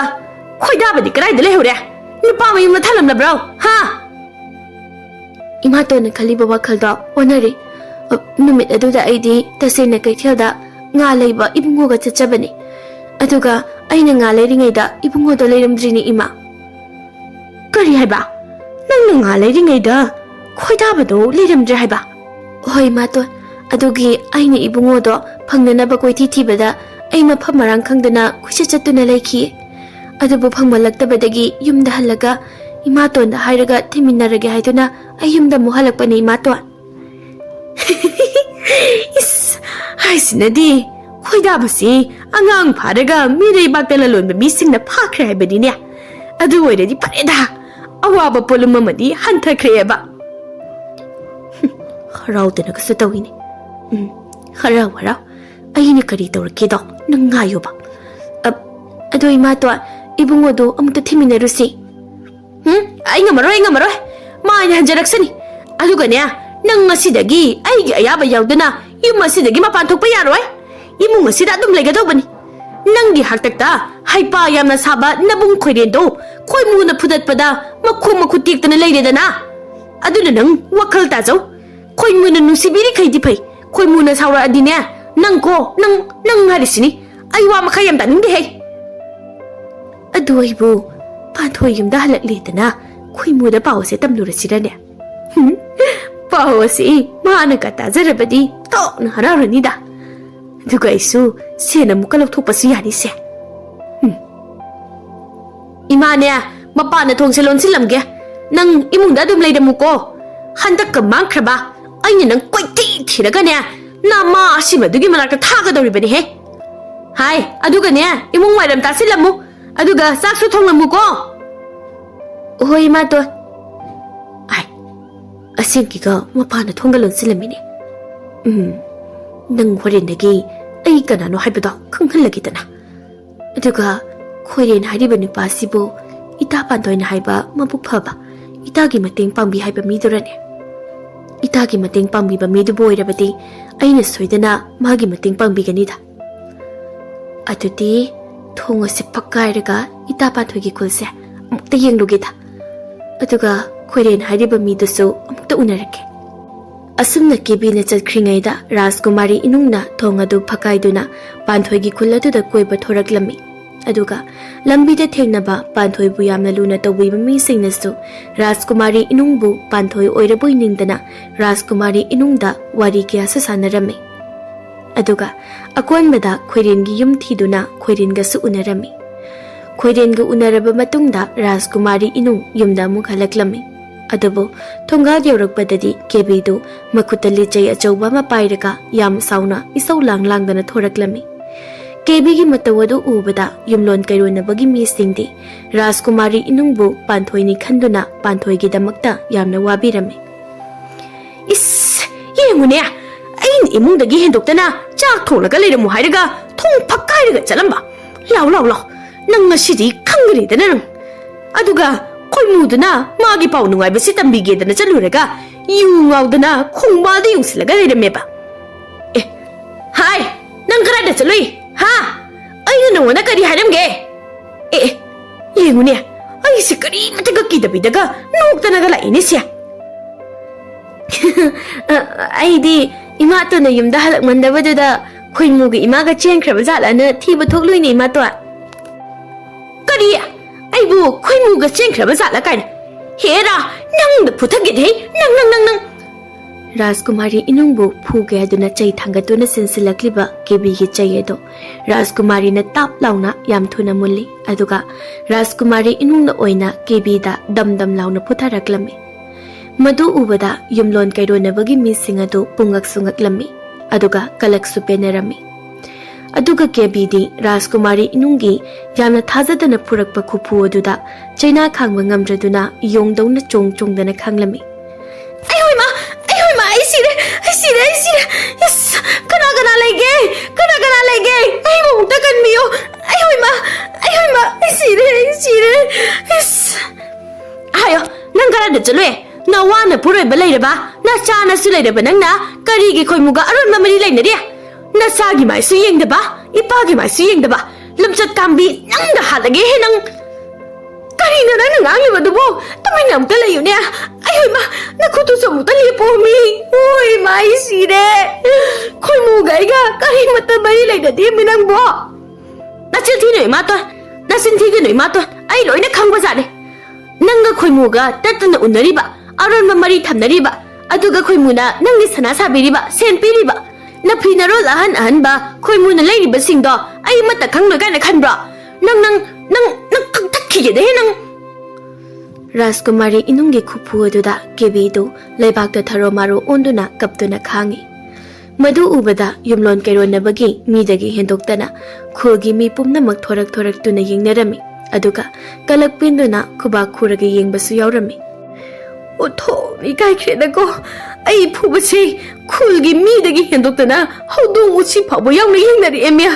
ꯈꯣꯏꯗꯥꯕꯗꯤ ꯀꯗꯥꯏꯗ ꯂꯩꯍꯧꯔꯦ? ꯅꯨꯄꯥ ꯃꯌꯨꯝꯗ ꯊꯜꯂꯝꯂꯕ꯭ꯔꯣ? ꯍꯥ? ꯏꯃꯥꯇꯣꯟꯅ ꯈꯜꯂꯤꯕ ꯋꯥꯈꯜꯗꯣ ꯑꯣꯟꯅꯔꯦ꯫ ꯅꯨꯃꯤꯠ ꯑꯗꯨꯗ ꯑꯩꯗꯤ ꯇꯁꯦꯡꯅ ꯀꯩꯊꯦꯜꯗ ꯉꯥ ꯂꯩꯕ ꯏꯕꯨꯡꯉꯣꯒ ꯆꯠꯆꯕꯅꯤ ꯑꯗꯨꯒ ꯑꯩꯅ ꯉꯥ ꯂꯩꯔꯤꯉꯩꯗ ꯏꯕꯨꯡꯉꯣꯗꯣ ꯂꯩꯔꯝꯗ꯭ꯔꯤꯅꯤ ꯏꯃꯥ ꯀꯔꯤ ꯍꯥꯏꯕ ꯅꯪꯅ ꯉꯥ ꯂꯩꯔꯤꯉꯩꯗ ꯈꯣꯏꯗꯥꯕꯗꯣ ꯂꯩꯔꯝꯗ꯭ꯔꯦ ꯍꯥꯏꯕ ꯍꯣꯏ ꯏꯃꯥꯇꯣꯟ ꯑꯗꯨꯒꯤ ꯑꯩꯅ ꯏꯕꯨꯡꯉꯣꯗꯣ ꯐꯪꯅꯅꯕ ꯀꯣꯏꯊꯤ ꯊꯤꯕꯗ ꯑꯩ ꯃꯐꯝ ꯃꯔꯥꯡ ꯈꯪꯗꯅ ꯀꯣꯏꯆꯠ ꯆꯠꯇꯨꯅ ꯂꯩꯈꯤ ꯑꯗꯨꯕꯨ ꯐꯪꯃꯜꯂꯛꯇꯕꯗꯒꯤ ꯌꯨꯝꯗ ꯍꯜꯂꯒ ꯏꯃꯥꯇꯣꯟꯗ ꯍꯥꯏꯔꯒ ꯊꯤꯃꯤꯟꯅꯔꯒꯦ ꯍꯥꯏꯗꯨꯅ ꯑꯩ ꯌꯨꯝꯗ ꯑꯃꯨꯛ ꯍꯜꯂꯛꯄꯅꯤ ꯏꯃꯥꯇꯣꯟ 이스 하이스나디 ꯈꯣꯏꯗꯥꯕꯁꯤ ꯑꯉꯥꯡ ꯐꯥꯔꯒ ꯃꯤꯔꯩꯕꯥꯛꯇ ꯂꯂꯣꯟꯕ ꯃꯤꯁꯤꯡꯅ ꯐꯥꯈ꯭ꯔꯦ ꯍꯥꯏꯕꯅꯤꯅꯦ ꯑꯗꯨ ꯑꯣꯏꯔꯗꯤ ꯐꯔꯦꯗ ꯑꯋꯥꯕ ꯄꯣꯠꯂꯨꯝ ꯑꯃꯗꯤ ꯍꯟꯊꯈ꯭ꯔꯦꯕ ꯍꯔꯥꯎꯗꯅꯒꯁꯨ ꯇꯧꯏꯅꯦ ꯍꯔꯥꯎ ꯍꯔꯥꯎ ꯑꯩꯅ ꯀꯔꯤ ꯇꯧꯔꯛꯀꯦꯗꯣ ꯅꯪ ꯉꯥꯏꯌꯣꯕ ꯑꯗꯣ ꯏꯃꯥꯇꯣꯟ ꯏꯕꯨꯡꯉꯣꯗꯣ ꯑꯃꯨꯛꯇ ꯊꯤꯃꯤꯟꯅꯔꯨꯁꯤ ꯑꯩ ꯉꯝꯃꯔꯣꯏ ꯃꯥꯏꯅ ꯍꯟꯖꯔꯛꯁꯅꯤ ꯑꯗꯨꯒꯅꯦ ꯅꯪ ꯉꯁꯤꯗꯒꯤ ꯑꯩꯒꯤ ꯑꯌꯥꯕ ꯌꯥꯎꯗꯅ ꯌꯨꯝ ꯑꯁꯤꯗꯒꯤ ꯃꯄꯥꯟ ꯊꯣꯛꯄ ꯌꯥꯔꯣꯏ ꯏꯃꯨꯡ ꯑꯁꯤꯗ ꯑꯗꯨꯝ ꯂꯩꯒꯗꯧꯕꯅꯤ ꯅꯪꯒꯤ ꯍꯥꯛꯇꯛꯇ ꯍꯩꯄꯥ ꯌꯥꯝꯅ ꯁꯥꯕ ꯅꯕꯨꯡ ꯈꯣꯏꯔꯦꯟꯗꯣ ꯈꯣꯏꯃꯨꯅ ꯐꯨꯗꯠꯄꯗ ꯃꯈꯣꯡ ꯃꯈꯨꯠ ꯇꯦꯛꯇꯅ ꯂꯩꯔꯦꯗꯅ ꯑꯗꯨꯅ ꯅꯪ ꯋꯥꯈꯜ ꯇꯥꯖꯧ ꯈꯣꯏꯃꯨꯅ ꯅꯨꯡꯁꯤꯕꯤꯔꯤꯈꯩꯗꯤ ꯐꯩ ꯈꯣꯏꯃꯨꯅ ꯁꯥꯎꯔꯛꯑꯗꯤꯅꯦ ꯅꯪ ꯍꯥꯏꯔꯤꯁꯤꯅꯤ ꯑꯩ ꯋꯥ ꯃꯈꯩ ꯌꯥꯝ ꯇꯥꯅꯤꯡꯗꯦꯍꯦ ꯑꯗꯨ ꯑꯩꯕꯨ ꯄꯥꯟꯊꯣꯏ ꯌꯨꯝꯗ ꯍꯜꯂꯛꯂꯦꯗꯅ ꯈꯣꯏꯃꯨꯗ ꯄꯥꯎ ꯑꯁꯦ ꯇꯝꯂꯨꯔꯁꯤꯔꯅꯦ ꯄꯥꯎ ꯑꯁꯤ ꯃꯥꯅꯒ ꯇꯥꯖꯔꯕꯗꯤ ꯇꯣꯛꯅ ꯍꯔꯥꯎꯔꯅꯤꯗ ꯑꯗꯨꯒ ꯑꯩꯁꯨ ꯁꯦꯟ ꯑꯃꯨꯛꯀ ꯂꯧꯊꯣꯛꯄꯁꯨ ꯌꯥꯅꯤꯁꯦ 이마네 ꯃꯄꯥꯟꯅ ꯊꯣꯡꯁꯦ ꯂꯣꯟꯁꯤꯜꯂꯝꯒꯦ ꯅꯪ 이mun다 ꯑꯗꯨꯝ ꯂꯩꯔꯝꯃꯨꯀꯣ ꯍꯟꯗꯛꯀ ꯃꯥꯡꯈ꯭ꯔꯕ ꯑꯩꯅ ꯅꯪ ꯀꯣꯏꯊꯤ ꯊꯤꯔꯒꯅꯦ ꯅꯃꯥ ꯑꯁꯤꯃꯗꯨꯒꯤ ꯃꯅꯥꯛꯇ ꯊꯥꯒꯗꯧꯔꯤꯕꯅꯤꯍꯦ ꯍꯥꯏ ꯑꯗꯨꯒꯅꯦ 이मुꯡ ꯋꯥꯏꯔꯝ ꯇꯥꯁꯤꯜꯂꯝꯃꯨ ꯑꯗꯨꯒ ꯆꯥꯛꯁꯨ ꯊꯣꯡꯂꯝꯃꯨꯀꯣ ꯍꯣꯏ ꯏꯃꯥꯇꯣꯟ ꯑꯥꯏ ꯑꯁꯦꯡꯀꯤꯒ ꯃꯄꯥꯟꯅ ꯊꯣꯡꯒ ꯂꯣꯟꯁꯤꯜꯂꯝꯃꯤꯅꯦ ꯅꯪ ꯍꯣꯔꯦꯟꯗꯒꯤ ꯑꯩ ꯀꯅꯥꯅꯣ ꯍꯥꯏꯕꯗꯣ ꯈꯪꯍꯜꯂꯒꯦꯗꯅ ꯑꯗꯨꯒ ꯈꯣꯏꯔꯦꯟ ꯍꯥꯏꯔꯤꯕ ꯅꯨꯄꯥꯁꯤꯕꯨ ꯏꯇꯥ ꯄꯥꯟꯊꯣꯏꯅ ꯍꯥꯏꯕ ꯃꯕꯨꯛ ꯐꯕ ꯏꯇꯥꯒꯤ ꯃꯇꯦꯡ ꯄꯥꯡꯕꯤ ꯍꯥꯏꯕ ꯃꯤꯗꯨꯔꯅꯦ ꯏꯇꯥꯒꯤ ꯃꯇꯦꯡ ꯄꯥꯡꯕꯤꯕ ꯃꯤꯗꯨꯕꯨ ꯑꯣꯏꯔꯕꯗꯤ ꯑꯩꯅ ꯁꯣꯏꯗꯅ ꯃꯥꯒꯤ ꯃꯇꯦꯡ ꯄꯥꯡꯕꯤꯒꯅꯤꯗ ꯑꯗꯨꯗꯤ ꯊꯣꯡ ꯑꯁꯦ ꯄꯛꯀꯥꯏꯔꯒ ꯏꯇꯥ ꯄꯥꯟꯊꯣꯏꯒꯤ ꯈꯨꯜꯁꯦ ꯑꯃꯨꯛꯇ ꯌꯦꯡꯂꯨꯒꯦꯗ ꯑꯗꯨꯒ ꯈꯣꯏꯔꯦꯟ ꯍꯥꯏꯔꯤꯕ ꯃꯤꯗꯨꯁꯨ ꯑꯃꯨꯛꯇ ꯎꯅꯔꯛꯀꯦ ꯑꯁꯨꯝꯅ ꯀꯦꯕꯤꯅ ꯆꯠꯈ꯭ꯔꯤꯉꯩꯗ ꯔꯥꯖꯀꯨꯃꯥꯔꯤ ꯏꯅꯨꯡꯅ ꯊꯣꯡ ꯑꯗꯨ ꯐꯛꯀꯥꯏꯗꯨꯅ ꯄꯥꯟꯊꯣꯏꯒꯤ ꯈꯨꯜ ꯑꯗꯨꯗ ꯀꯣꯏꯕ ꯊꯣꯔꯛꯂꯝꯃꯤ ꯑꯗꯨꯒ ꯂꯝꯕꯤꯗ ꯊꯦꯡꯅꯕ ꯄꯥꯟꯊꯣꯏꯕꯨ ꯌꯥꯝꯅ ꯂꯨꯅ ꯇꯧꯕꯤꯕ ꯃꯤꯁꯤꯡꯅꯁꯨ ꯔꯥꯖꯀꯨꯃꯥꯔꯤ ꯏꯅꯨꯡꯕꯨ ꯄꯥꯟꯊꯣꯏ ꯑꯣꯏꯔꯕꯣꯏ ꯅꯤꯡꯗꯅ ꯔꯥꯖꯀꯨꯃꯥꯔꯤ ꯏꯅꯨꯡꯗ ꯋꯥꯔꯤ ꯀꯌꯥꯁꯨ ꯁꯥꯟꯅꯔꯝꯃꯤ ꯑꯗꯨꯒ ꯑꯀꯣꯟꯕꯗ ꯈꯣꯏꯔꯦꯟꯒꯤ ꯌꯨꯝ ꯊꯤꯗꯨꯅ ꯈꯣꯏꯔꯦꯟꯒꯁꯨ ꯎꯅꯔꯝꯃꯤ ꯈꯣꯏꯔꯦꯟꯒ ꯎꯅꯔꯕ ꯃꯇꯨꯡꯗ ꯔꯥꯖꯀꯨꯃꯥꯔꯤ ꯏꯅꯨꯡ ꯌꯨꯝꯗ ꯑꯃꯨꯛ ꯍꯜꯂꯛꯂꯝꯃꯤ ꯑꯗꯨꯕꯨ ꯊꯣꯡꯒꯥꯜ ꯌꯧꯔꯛꯄꯗꯗꯤ ꯀꯦꯕꯤꯗꯨ ꯃꯈꯨꯠꯇ ꯂꯤꯆꯩ ꯑꯆꯧꯕ ꯑꯃ ꯄꯥꯏꯔꯒ ꯌꯥꯝ ꯁꯥꯎꯅ ꯏꯁꯧ ꯂꯥꯡꯗꯅ ꯊꯣꯔꯛꯂꯝꯃꯤ ꯀꯦꯕꯤꯒꯤ ꯃꯇꯧ ꯑꯗꯨ ꯎꯕꯗ ꯌꯨꯝꯂꯣꯟ ꯀꯩꯔꯣꯟꯅꯕꯒꯤ ꯃꯤꯁꯤꯡꯗꯤ ꯔꯥꯖꯀꯨꯃꯥꯔꯤ ꯏꯅꯨꯡꯕꯨ ꯄꯥꯟꯊꯣꯏꯅꯤ ꯈꯟꯗꯨꯅ ꯄꯥꯟꯊꯣꯏꯒꯤꯗꯃꯛꯇ ꯌꯥꯝꯅ ꯋꯥꯕꯤꯔꯝꯃꯤ 이스 예무네 ꯑꯩꯅ 이munꯗꯒꯤ ꯍꯦꯟꯗꯣꯛꯇꯅ ꯆꯥꯛ ꯊꯣꯡꯂꯒ ꯂꯩꯔꯝꯃꯨ ꯍꯥꯏꯔꯒ ꯊꯣꯡ ꯐꯛꯀꯥꯏꯔꯒ ꯆꯠꯂꯝꯕ ꯂꯥꯎ ꯅꯪ ꯉꯁꯤꯗꯤ ꯈꯪꯒꯅꯤꯗꯅ ꯅꯪ ꯑꯗꯨꯒ ꯈꯣꯏꯃꯨꯗꯨꯅ ꯃꯥꯒꯤ ꯄꯥꯎ ꯅꯨꯡꯉꯥꯏꯕꯁꯤ ꯇꯝꯕꯤꯒꯦꯗꯅ ꯆꯠꯂꯨꯔꯒ ꯌꯨ ꯉꯥꯎꯗꯅ ꯈꯣꯡꯕꯥꯜꯗ ꯌꯨꯡꯁꯤꯜꯂꯒ ꯂꯩꯔꯝꯃꯦꯕ ꯍꯥꯏ ꯅꯪ ꯀꯔꯥꯏꯗ ꯆꯠꯂꯨꯏ ꯍꯥ ꯑꯩꯅ ꯅꯉꯣꯟꯗ ꯀꯔꯤ ꯍꯥꯏꯔꯝꯒꯦ ꯌꯦꯡꯉꯨꯅꯦ ꯑꯩꯁꯦ ꯀꯔꯤꯃꯇꯒ ꯀꯤꯗꯕꯤꯗꯒ ꯅꯣꯛꯇꯅꯒ ꯂꯥꯛꯏꯅꯦ ꯁꯦ ꯑꯩꯗꯤ ꯏꯃꯥꯇꯣꯟꯅ ꯌꯨꯝꯗ ꯍꯜꯂꯛꯃꯟꯗꯕꯗꯨꯗ ꯈꯣꯏꯃꯨꯒ ꯏꯃꯥꯒ ꯆꯦꯟꯈ꯭ꯔꯕ ꯖꯥꯠꯂꯅ ꯊꯤꯕ ꯊꯣꯛꯂꯨꯏꯅꯦ ꯏꯃꯥꯇꯣꯟ ꯀꯔꯤ ꯑꯩꯕꯨ ꯈꯣꯏꯃꯨꯒ ꯆꯦꯟꯈ꯭ꯔꯕ ꯖꯥꯠꯂ ꯀꯥꯏꯅ ꯍꯦꯔꯥ ꯅꯪꯗ ꯐꯨꯊꯒꯦꯗꯦ ꯅꯪ ꯔꯥꯖꯀꯨꯃꯥꯔꯤ ꯏꯅꯨꯡꯕꯨ ꯐꯨꯒꯦ ꯍꯥꯏꯗꯨꯅ ꯆꯩ ꯊꯥꯡꯒꯠꯇꯨꯅ ꯆꯦꯟꯁꯤꯜꯂꯛꯂꯤꯕ ꯀꯦꯕꯤꯒꯤ ꯆꯩ ꯑꯗꯣ ꯔꯥꯖꯀꯨꯃꯥꯔꯤꯅ ꯇꯥꯞ ꯂꯥꯎꯅ ꯌꯥꯝ ꯊꯨꯅ ꯃꯨꯜꯂꯤ ꯑꯗꯨꯒ ꯔꯥꯖꯀꯨꯃꯥꯔꯤ ꯏꯅꯨꯡꯅ ꯑꯣꯏꯅ ꯀꯦꯕꯤꯗ ꯗꯝ ꯂꯥꯎꯅ ꯄꯨꯊꯔꯛꯂꯝꯃꯤ ꯃꯗꯨ ꯎꯕꯗ ꯌꯨꯝꯂꯣꯟ ꯀꯩꯔꯣꯟꯅꯕꯒꯤ ꯃꯤꯁꯤꯡ ꯑꯗꯨ ꯄꯨꯡꯉꯛꯁꯨ ꯉꯛꯂꯝꯃꯤ ꯑꯗꯨꯒ ꯀꯂꯛꯁꯨ ꯄꯦꯟꯅꯔꯝꯃꯤ ꯑꯗꯨꯒ ꯀꯦꯕꯤꯗꯤ ꯔꯥꯖꯀꯨꯃꯥꯔꯤ ꯏꯅꯨꯡꯒꯤ ꯌꯥꯝꯅ ꯊꯥꯖꯗꯅ ꯐꯨꯔꯛꯄ ꯈꯨꯐꯨ ꯑꯗꯨꯗ ꯆꯩꯅꯥ ꯈꯥꯡꯕ ꯉꯝꯗ꯭ꯔꯗꯨꯅ ꯌꯣꯡꯗꯧꯅ ꯆꯣꯡꯗꯅ ꯈꯥꯡꯂꯝꯃꯤ ꯑꯩꯍꯣꯏꯃ ꯑꯩ ꯁꯤꯔꯦ ꯌꯦꯁ ꯀꯅꯥ ꯂꯩꯒꯦ ꯑꯩꯕꯨ ꯑꯃꯨꯛꯇ ꯀꯟꯕꯤꯌꯨ ꯑꯩꯍꯣꯏꯃ ꯑꯩ ꯁꯤꯔꯦ ꯌꯦꯁ ꯍꯥꯏꯌꯣ ꯅꯪ ꯀꯔꯥꯏꯗ ꯆꯠꯂꯨꯏ ꯅꯋꯥꯅ ꯄꯨꯔꯣꯏꯕ ꯂꯩꯔꯕ ꯅꯆꯥꯅꯁꯨ ꯂꯩꯔꯕ ꯅꯪꯅ ꯀꯔꯤꯒꯤ ꯈꯣꯏꯃꯨꯒ ꯑꯔꯣꯟꯕ ꯃꯔꯤ ꯂꯩꯅꯔꯤ ꯅꯆꯥꯒꯤ ꯃꯥꯏꯁꯨ ꯌꯦꯡꯗꯕ ꯏꯄꯥꯒꯤ ꯃꯥꯏꯁꯨ ꯌꯦꯡꯗꯕ ꯂꯝꯆꯠ ꯀꯥꯝꯕꯤ ꯅꯪꯗ ꯍꯥꯠꯂꯒꯦꯍꯦ ꯅꯪ ꯀꯔꯤꯅꯣ ꯅꯪꯅ ꯉꯥꯡꯂꯤꯕꯗꯨꯕꯨ ꯇꯨꯃꯤꯟꯅ ꯑꯃꯨꯛꯇ ꯂꯩꯌꯨꯅꯦ ꯑꯩꯍꯣꯏꯃ ꯅꯈꯨꯠꯇꯨꯁꯨ ꯑꯃꯨꯛꯇ ꯂꯦꯞꯄꯣꯃꯤ ꯍꯣꯏ ꯃꯥ ꯑꯩ sire. Khoi mu gai ga kari mata bari lai da de minang bo. Na chin thi noi ma to. Na sin thi ga noi ma to. Ai loi na khang ba za de. Nang ga khoi mu ga tat na unari ba. Aron ma mari thamnari ba. Adu ga khoi mu na nang ni sana sa biri ba. Sen piri ba. Na phi na ro la han ba. Khoi mu na lai ri ba sing do. Ai mata khang noi ga na khan bra. Nang khang thak khi ge de nang. Rajkumari inunggi khuphu aduda kebi do leibak da tharo maro onduna kaptuna khangi. Madu ubada yumlon kaironabagi midagi hendoktana khulgi mi pumnamak thorak tuna yengnarami aduga kalak pinduna khubak khuragi yengbasu yaurami. Otho mi kai kheda ko ai phubasi khulgi midagi hendoktana hodung uchi phabo yauna yengnari emya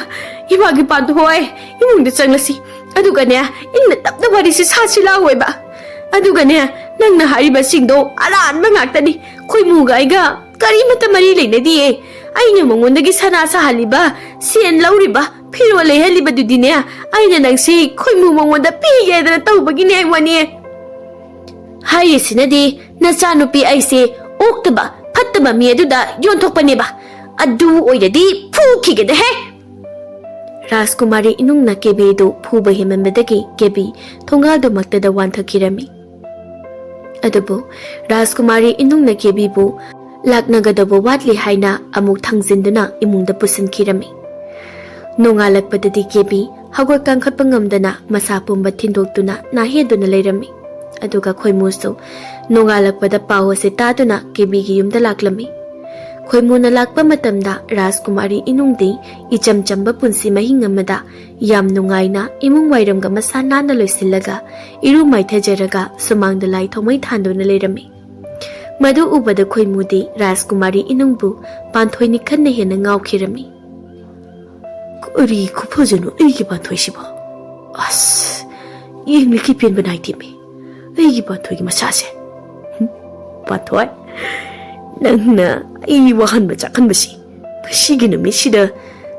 ibagi pandu hoy imungda changlasi aduga ne inna tapna wari si sachi la hoiba. Adugane nangna hariba singdo aran ma ngaktani khoi mu gai ga kari mata mari leina di aina mongondagi sana sa haliba sen lauriba phiro le haliba dudine aina nangsi khoi mu mongonda pi ye da tawbagi ne wani hayi sinadi nachanupi aise oktaba phattaba mi aduda yon thokpani ba adu oidadi phu khigede he. Rajkumari inungna kebi do phuba hemambadagi kebi thonga do maktada wanthakirami. Adubu Rajkumari inungna kebi bu laknagadabo watli haina amuk thangjinduna imungda pusinkirami. Nongalakpadadi kebi hagor kangkhatpa ngamdana masa pumba thindoktuna naheduna leirami. Aduga khoimusu nongalakpada paw ase taduna kebi gi yumda laklami. Khoimuna lakpa matamda Rajkumari inungdi ichamchamba punsi mahing amada yam nungaina imung wairamga masa nana loisillaga iru maithajaraga sumangda lai thomai thanduna leirami. Madu ubada khoimudi Rajkumari inungbu panthoini khanna hena ngaukhirami. Kori khupojanu eigi panthoi siba. As yengli ki pen banai timi. Eigi panthoi gi masase. Panthoi nangna ai wahan ba chakhan basi basi numi sida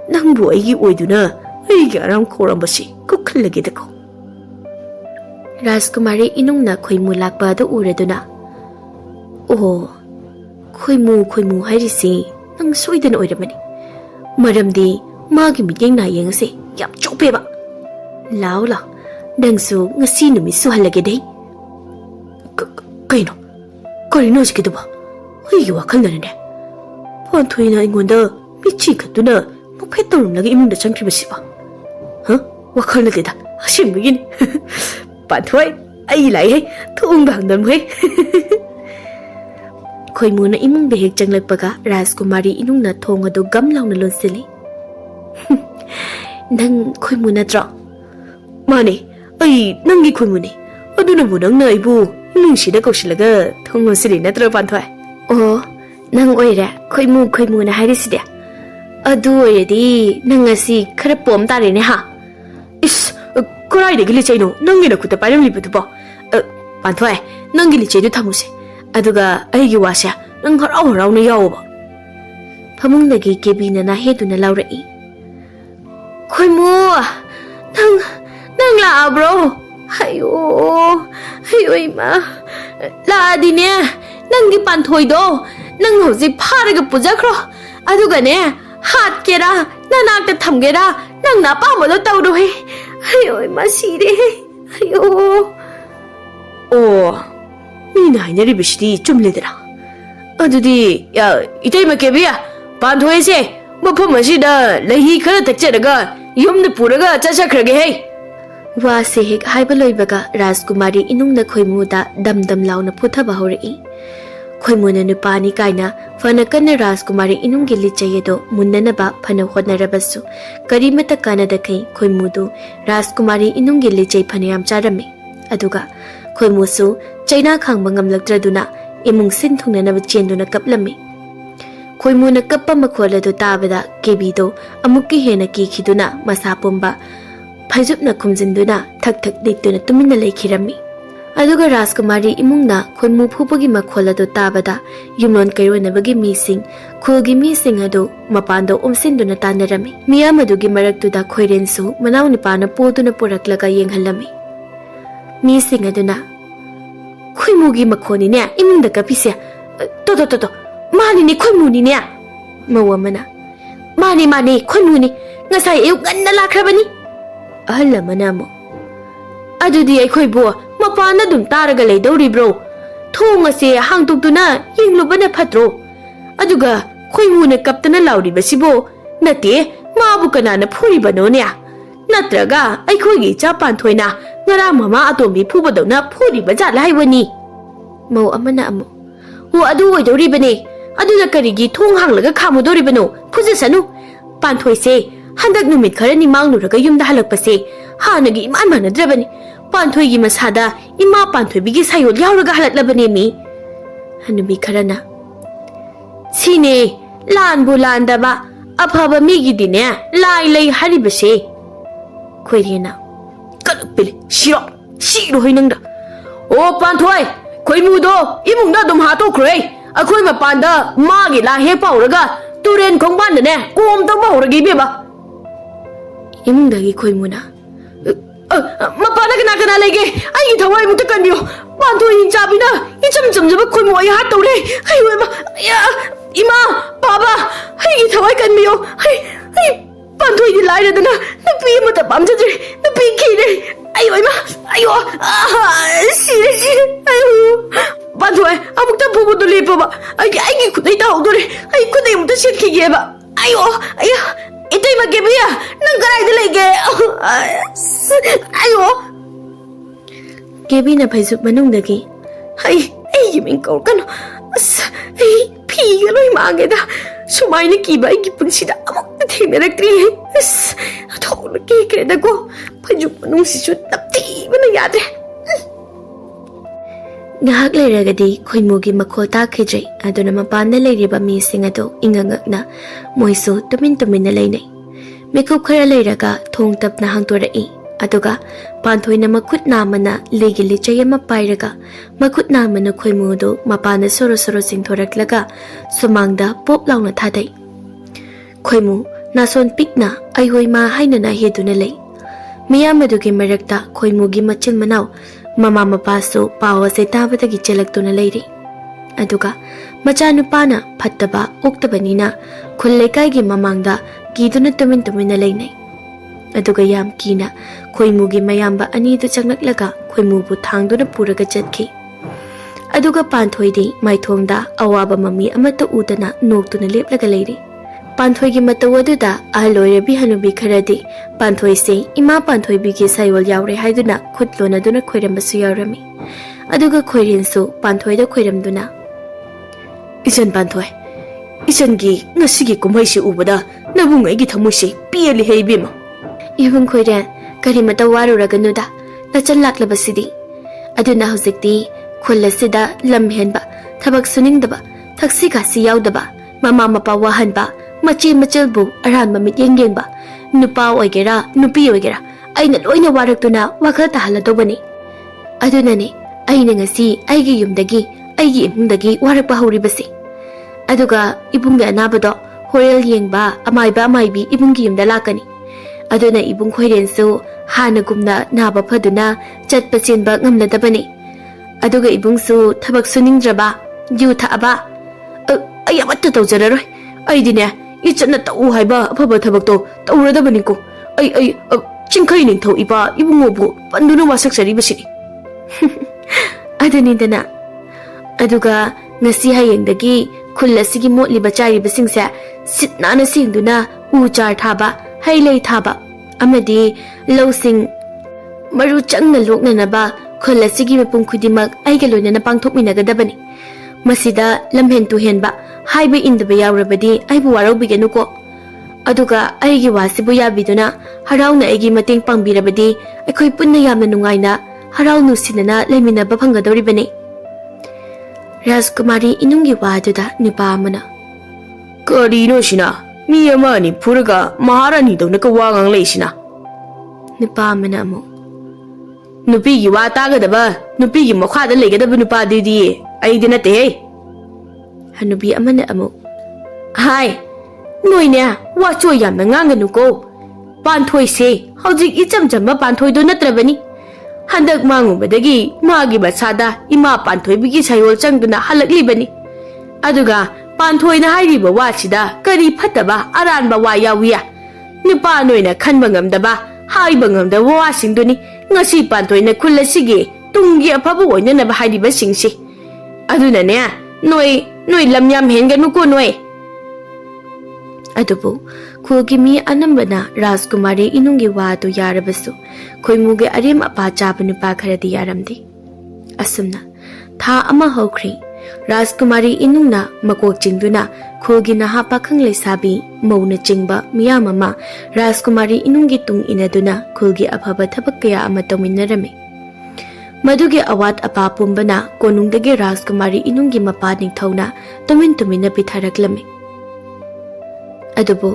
nangbu ai oiduna ai garam khoram basi ko khallage dako. Rajkumari inungna khoimu lakpa do ureduna oh khoimu hairisi nang soidana oiramani maramdi magi miteng na yengase yam chope ba laula nangsu ngasi numi su halage dei kaino korino jikido ba ai wakhalnane Panthoina ingonda michi katuna mukhettorumlagi imungda changkribasiba ha wakhalnadeda asimugin Panthoi ai lai he thungda hangdam he khoimuna imungda hek changlakpaga Rajkumari inungna thonga do gamlauna lonsili nang khoimuna tra mane ai nangi khoimuni aduna bu nangna ibu imungsida kausilaga thongonsili natra Panthoi oh nang oire khoimu na hariside adu oiredi nang asi khara pom tare ne ha is korai de gili chaino nangi na kuta parim libu ba Panthoi nangi li chaidu thamuse aduga aigi wasya nang harau na yawo ba phamung dagi kebina na heduna laurai khoimu nang la bro hayo ima la dine nangi Panthoi do nang hoji pharaga pujakro adugane hat kera nanakta thamgera nang na pa modo tawdo he ayo masire ayo oh mina hainari bishdi chumledra adudi ya itei makebiya Panthoi se mafam asida lahi khara takcharaga yumna puraga chachakrage he wa se hek haibaloibaga Rajkumari inungna khoimuda dam launa phuthaba hori khoimuna nupani kaina fana kanna Rajkumari inunggi lichayedo munnanaba phana hodnarabasu karimata kanada kai khoimudu Rajkumari inunggi lichai phanayam charami aduga khoimusu chaina khangba ngamlakdraduna imung sin thungnanaba chenduna kaplami khoimuna kappa makholadu tabada kebido amukki hena ki khiduna masapumba phajupna khumjinduna thak diktuna tuminna leikhirami aduga Rajkumari imungna khoimu phupagi makholadu tabada yumlon kaironabagi mising khulgi mising adu mapando umsinduna tanarami miyam adugi maraktuda khoirensu manawni pana poduna poraklaga yenghalami mising aduna khoimugi makhoni ne imungda kapise to Mani ni khoi ne. Mawa mana. Mani khoi ni. Ngasai ayuk ganna lakrabani. Ahal lamana mo. Adudi ay khoi bo mapana dum taraga leidori bro. Thong ase hangtugtuna yinglubana phatro. Aduga khoi muna kaptana lauri basibo. Nate mabu kanana phuri bano ne. Natraga ay khoi gi cha panthoina ngara mama atombi phubadona phuri baja laibani. Mau amana amo. Wo adu oidori bane. Aduda karigi thong hanglaga khamudori bano. Phujasanu. Panthoi se handak numit kharani mangluraga yumda halakpase hanagi iman manadrabani. Panthoi gi masada ima panthoi bigi sayol yauraga halatlabani mi. Hanubi kharana. Sine lan bu lan daba aphaba mi gi dine lai lai haribase. Khoirina. Kalpil shiro hoinangda. O panthoi khoi mudo imungda dum hato khrei. Akhoi mapanda magi la he pauraga turen khongban ne kom tang pauragi beba. Imungdagi khoi muna. Mapana kana lege ai thawai mut kan biyo panthoi in chabina icham chamjaba khoi mo ai hat tore ai wema ya ima baba ai thawai kan biyo ai panthoi di lai dana napi mata pamjadre napi khire ai wema ayo sire ayo panthoi amukta bubu do lepa ba ai khudai ta hodore ai khudai mut sikhi ba ayo aya itai magebiya nang karai de lege ayo Kebi na phaisu manungdagi. Ai min kau kan ai phi galoi mange da sumai ne ki bai ki punsida amok the me rakri thol ke kre da go phaju manung si chu tapti bana yade. Ngahak leiragadi khoimugi makhol ta khijai aduna mapanda leiriba mi singado ingangakna moisu tumin na leinai. Mekup khara leiraga thong tapna hangtorai aduga panthoina makut namana legili chayama pairaga makut namana khoimudo mapana soro singthoraklaga sumangda pop launa thadai. Khoimu nason pikna aihoi ma haina na heduna lei. Miyamadugi marakta khoimugi machil manau mama mapasu pawa se tabadagi chelaktuna leiri. Aduga machanupana phattaba uktabanina khullaikai gi mamangda giduna tumin leinai. Aduga yam kina khoimugi mayamba ani du changnaklaga khoimubu thangduna puraga chatki. Aduga panthoidi maithongda awaba mami amata udana noktuna leplaga leiri. Panthoigi matawaduda ahloirabi hanubi kharadi panthoi se ima panthoi bigi sayol yaure haiduna khutlona duna khoirambasu yaurami. Aduga khoirinsu panthoida khoiramduna. Isan panthoi isan gi ngasigi kumhaisi ubada nabungai gi thamusi piali heibima. Ibung khoiran karimata waruraganuda nachan laklabasidi. Aduna hojikti khulasida lamhenba thabak suningdaba thaksi kasi yaudaba mama mapa wahanba machi machalbu aranba mityengengba nupa oigera nupi oigera aina loina waraktuna wakhal tahaladobani. Adunane aina ngasi aigi yumdagi aigi imungdagi warakpa hauribasi. Aduga ibunggi anabado horel yengba amaibi ibunggi yumda lakani. Aduna ibung khoirensu hanagumna naba phaduna chatpa chenba ngamladabani. Aduga ibungsu thabak suningdraba yu thaaba ai amatta tawjararoi aidine ichana tau haiba phaba thabakto tawradabani ko ai chingkhai ningthau iba ibungobu panduna wasak sari basini. Aduni dana. Aduga ngasi hayengdagi khulasigi motli bachari basingsa sitnana singduna uchar thaba hailei thaba amadi losing maru changna loknanaba khulasigi mapung khudimak aiga loinana pangthokminagadabani. Masida lamhen tu henba haiba indaba yaurabadi aibu waraubigenuko. Aduga aigi wasibu yabiduna harauna aigi mateng pangbirabadi aikhoi punna yamna nungaina harau nusinana leiminaba phangadoribani. Rajkumari inungi waduda nipa amana. Karino shina mi amani puraga maharani dawna ka wangang leisina. Nipa amana amo. Nupigi wa tagadaba nupigi makhada legadaba nupa didi aidi nate he. Hanubi amana amo. Hai noine wa choi yamna nganganu panthoi se hojik icham chamba panthoi do natrabani. Handak mangubadagi magi basada ima panthoi bigi sayol changduna halaklibani. Aduga Panthoi na hairiba wasida kari phataba aranba wa yawiya nupa noina khanba ngamdaba haiba ngamdaba wasingduni ngasi panthoi na khulasige tunggi afaba oina na hairiba singsi aduna ne noi lamyam henganu ko noi adubu khulgi mi anambana Rajkumari inungi wa to yarabasu khoimuge arem apa chabanu pa kharadi yaramdi asumna tha ama hokri Rajkumari inungna makok chingduna khulgi naha pakhang lesabi mauna chingba miyam ama Rajkumari inungi tung inaduna khulgi afaba thabak kaya ama tominarame madugi awat apa pumbana konungdagi Rajkumari inungi mapa ningthauna tumina pitharaklame adubu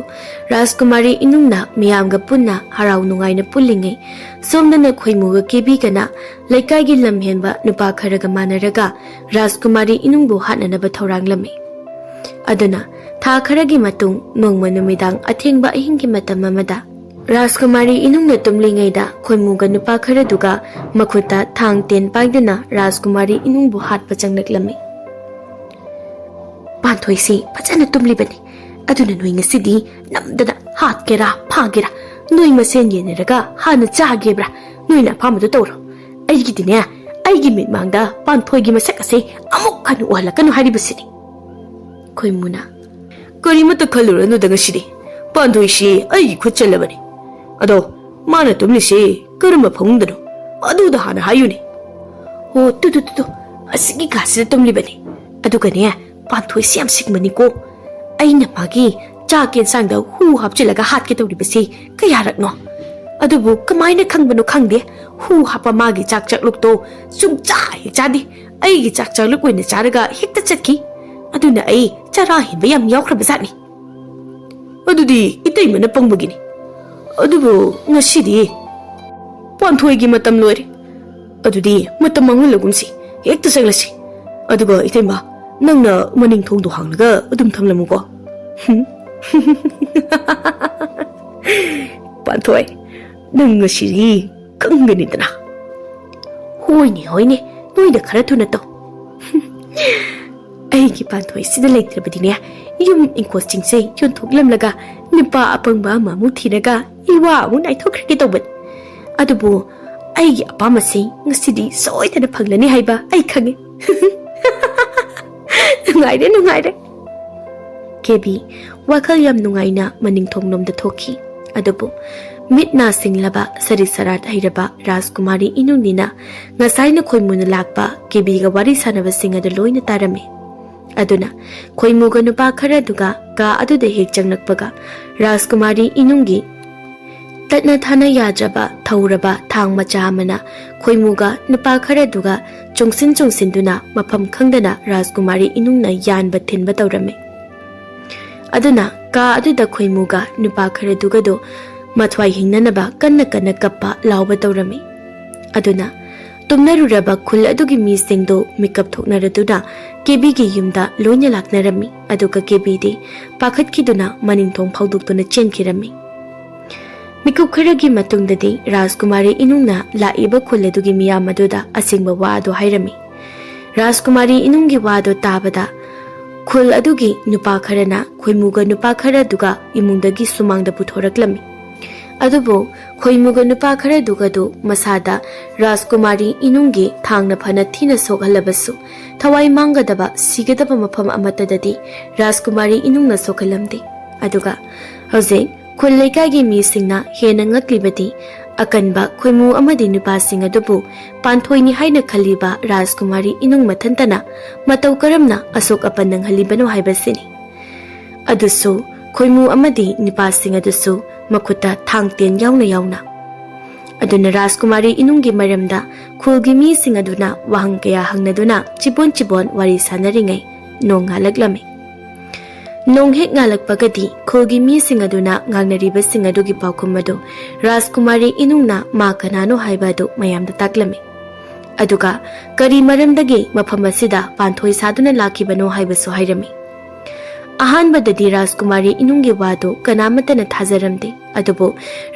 Rajkumari inungna miyamga punna harau nungaina pullingai somdana khoimuga kebi kana laikagi lamhenba nupa kharaga manaraga Rajkumari inungbu hatnanaba thauranglame aduna tha kharagi matung nongma numidang athengba ahingi matam amada Rajkumari inungna tumlingaida khoimuga nupa kharaduga makhuta thang ten paiduna Rajkumari inungbu hatpa changnaklame panthoisi phajana tumlibani aduna noi ngasidi namdana hatkera phagera noi masen yeneraga hana chagebra noina phamadu tawro aigi dine aigi mit mangda panthoigi masak ase amuk khanu wala kanu haribasini khoimuna karimata khalura no daga sidi panthoisi aigi khutchalabani ado mana tumlisi karma phongdano aduda hana hayune ho tu asigi gasida tumlibani adugane panthoisi am sigmani ko aina magi chaken sangda hu hapchilaga hat ke tawribasi kayarakno adubu kamaina khangbano khangde hu hapa magi chak lukto sumcha chadi ai gi chak luk oina charaga hekta chatki aduna ai chara hinba yam yawkrabazani adudi itei mana pangbagini adubu ngasidi panthoi gi matam loire adudi matam mangulagumsi hekta saglasi aduga itei ma nangna maning thongdu hanglaga adum thamlamuko panthoi nang ngasiri kangani dana hoine noida khara thuna to ai ki panthoi sida leitrabadine yum inkosting se yon thoklamlaga nipa apangba ma mu thiraga iwa mu nai thokhrike tawbat adubu ai gi apama se ngasidi soidana phanglani haiba ai khange nungaire kebi wakal yam nungaina maning thongnomda thoki adubu mitna singlaba sari sarat hairaba Rajkumari inungnina ngasaina khoimuna lakpa kebi ga wari sanaba singa da loina tarame aduna khoimuga nupa khara duga ka aduda hek changnakpaga Rajkumari inungi tatna thana yajaba thauraba thang macha amana khoimuga nupa khara duga chongsin duna mafam khangdana Rajkumari inungna yanba thinba tawrame aduna ka aduda khoimuga nupa khara duga do mathwai hingnanaba kanna kappa lawba tawrame aduna tumnaruraba khul adugi mi singdo makeup thoknaraduna kebi gi yumda loina laknarami aduga kebi de pakhatkiduna maningthong phawduktuna chenkhirami mikuk kharagi matungdadi Rajkumari inungna laiba khul adugi miyam aduda asingba wa adu hairami Rajkumari inungi wa adu tabada khul adugi nupa kharana khoimuga nupa khara duga imungdagi sumangda puthoraklami adubo khoimuga nupa khara duga do masada Rajkumari inungi thangna phana thina sokhalabasu thawai mangadaba sigadaba mafam amatadadi Rajkumari inungna sokhalamde aduga hoje khul leikagi mi singna hena ngaklibadi akanba khoimu amadi nupa singa dubu panthoini haina khaliba Rajkumari inung mathantana matau karamna asok apanang halibano haibasini adusu khoimu amadi nupa singa dusu makhuta thangten yauna aduna Rajkumari inungi maramda khulgi mi singa duna wahang kaya hangnaduna chibon wari sanaringai nonga laglame nong hek ngalakpagadi khulgi mi singa duna ngangnariba singa dugi paukhumadu Rajkumari inungna ma kanano haibadu mayamda taklame aduga kari maramdagi mafam asida panthoi saduna lakibano haibasu hairami ahanbadadi Rajkumari inungi wado kanamatana thajaramde adubu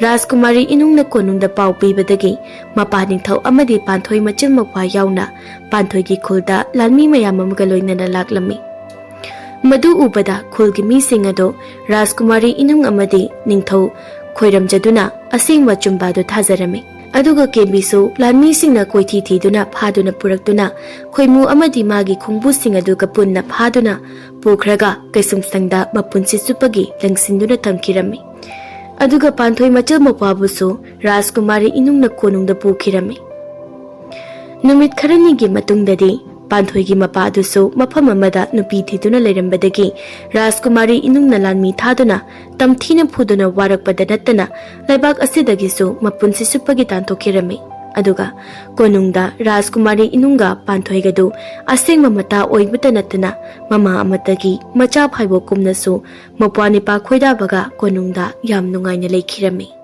Rajkumari inungna konungda pau pibadagi mapaningthau amadi panthoi machil makwa yauna panthoi gi khulda lalmi mayam amga loinana laklami Madu ubada khulgi mising ado Rajkumari inung amadi ningthau khoiramjaduna asengwa chumbadu thajarami. Aduga kebisu lanmi singna koithi thiduna phaduna puraktuna khoimu amadi magi khungbu sing aduga punna phaduna pukhraga kaisumsangda mapunsi supagi langsinduna tamkirami. Aduga panthoi machal mapabusu Rajkumari inungna konungda pukhirami. Numit kharanigi matungdadi Panthoi mapa adusu mafam amada nupi thiduna leirambadagi Rajkumari inungna lanmi thaduna tamthina phuduna warakpada nattana laibak asidagisu mapunsi supagi tanthokirami. Aduga konungda Rajkumari inunga Panthoigadu asengma mata oibata nattana mama amatagi macha phaibo kumnasu mapwani pa khoidabaga konungda yam nungaina leikhirami.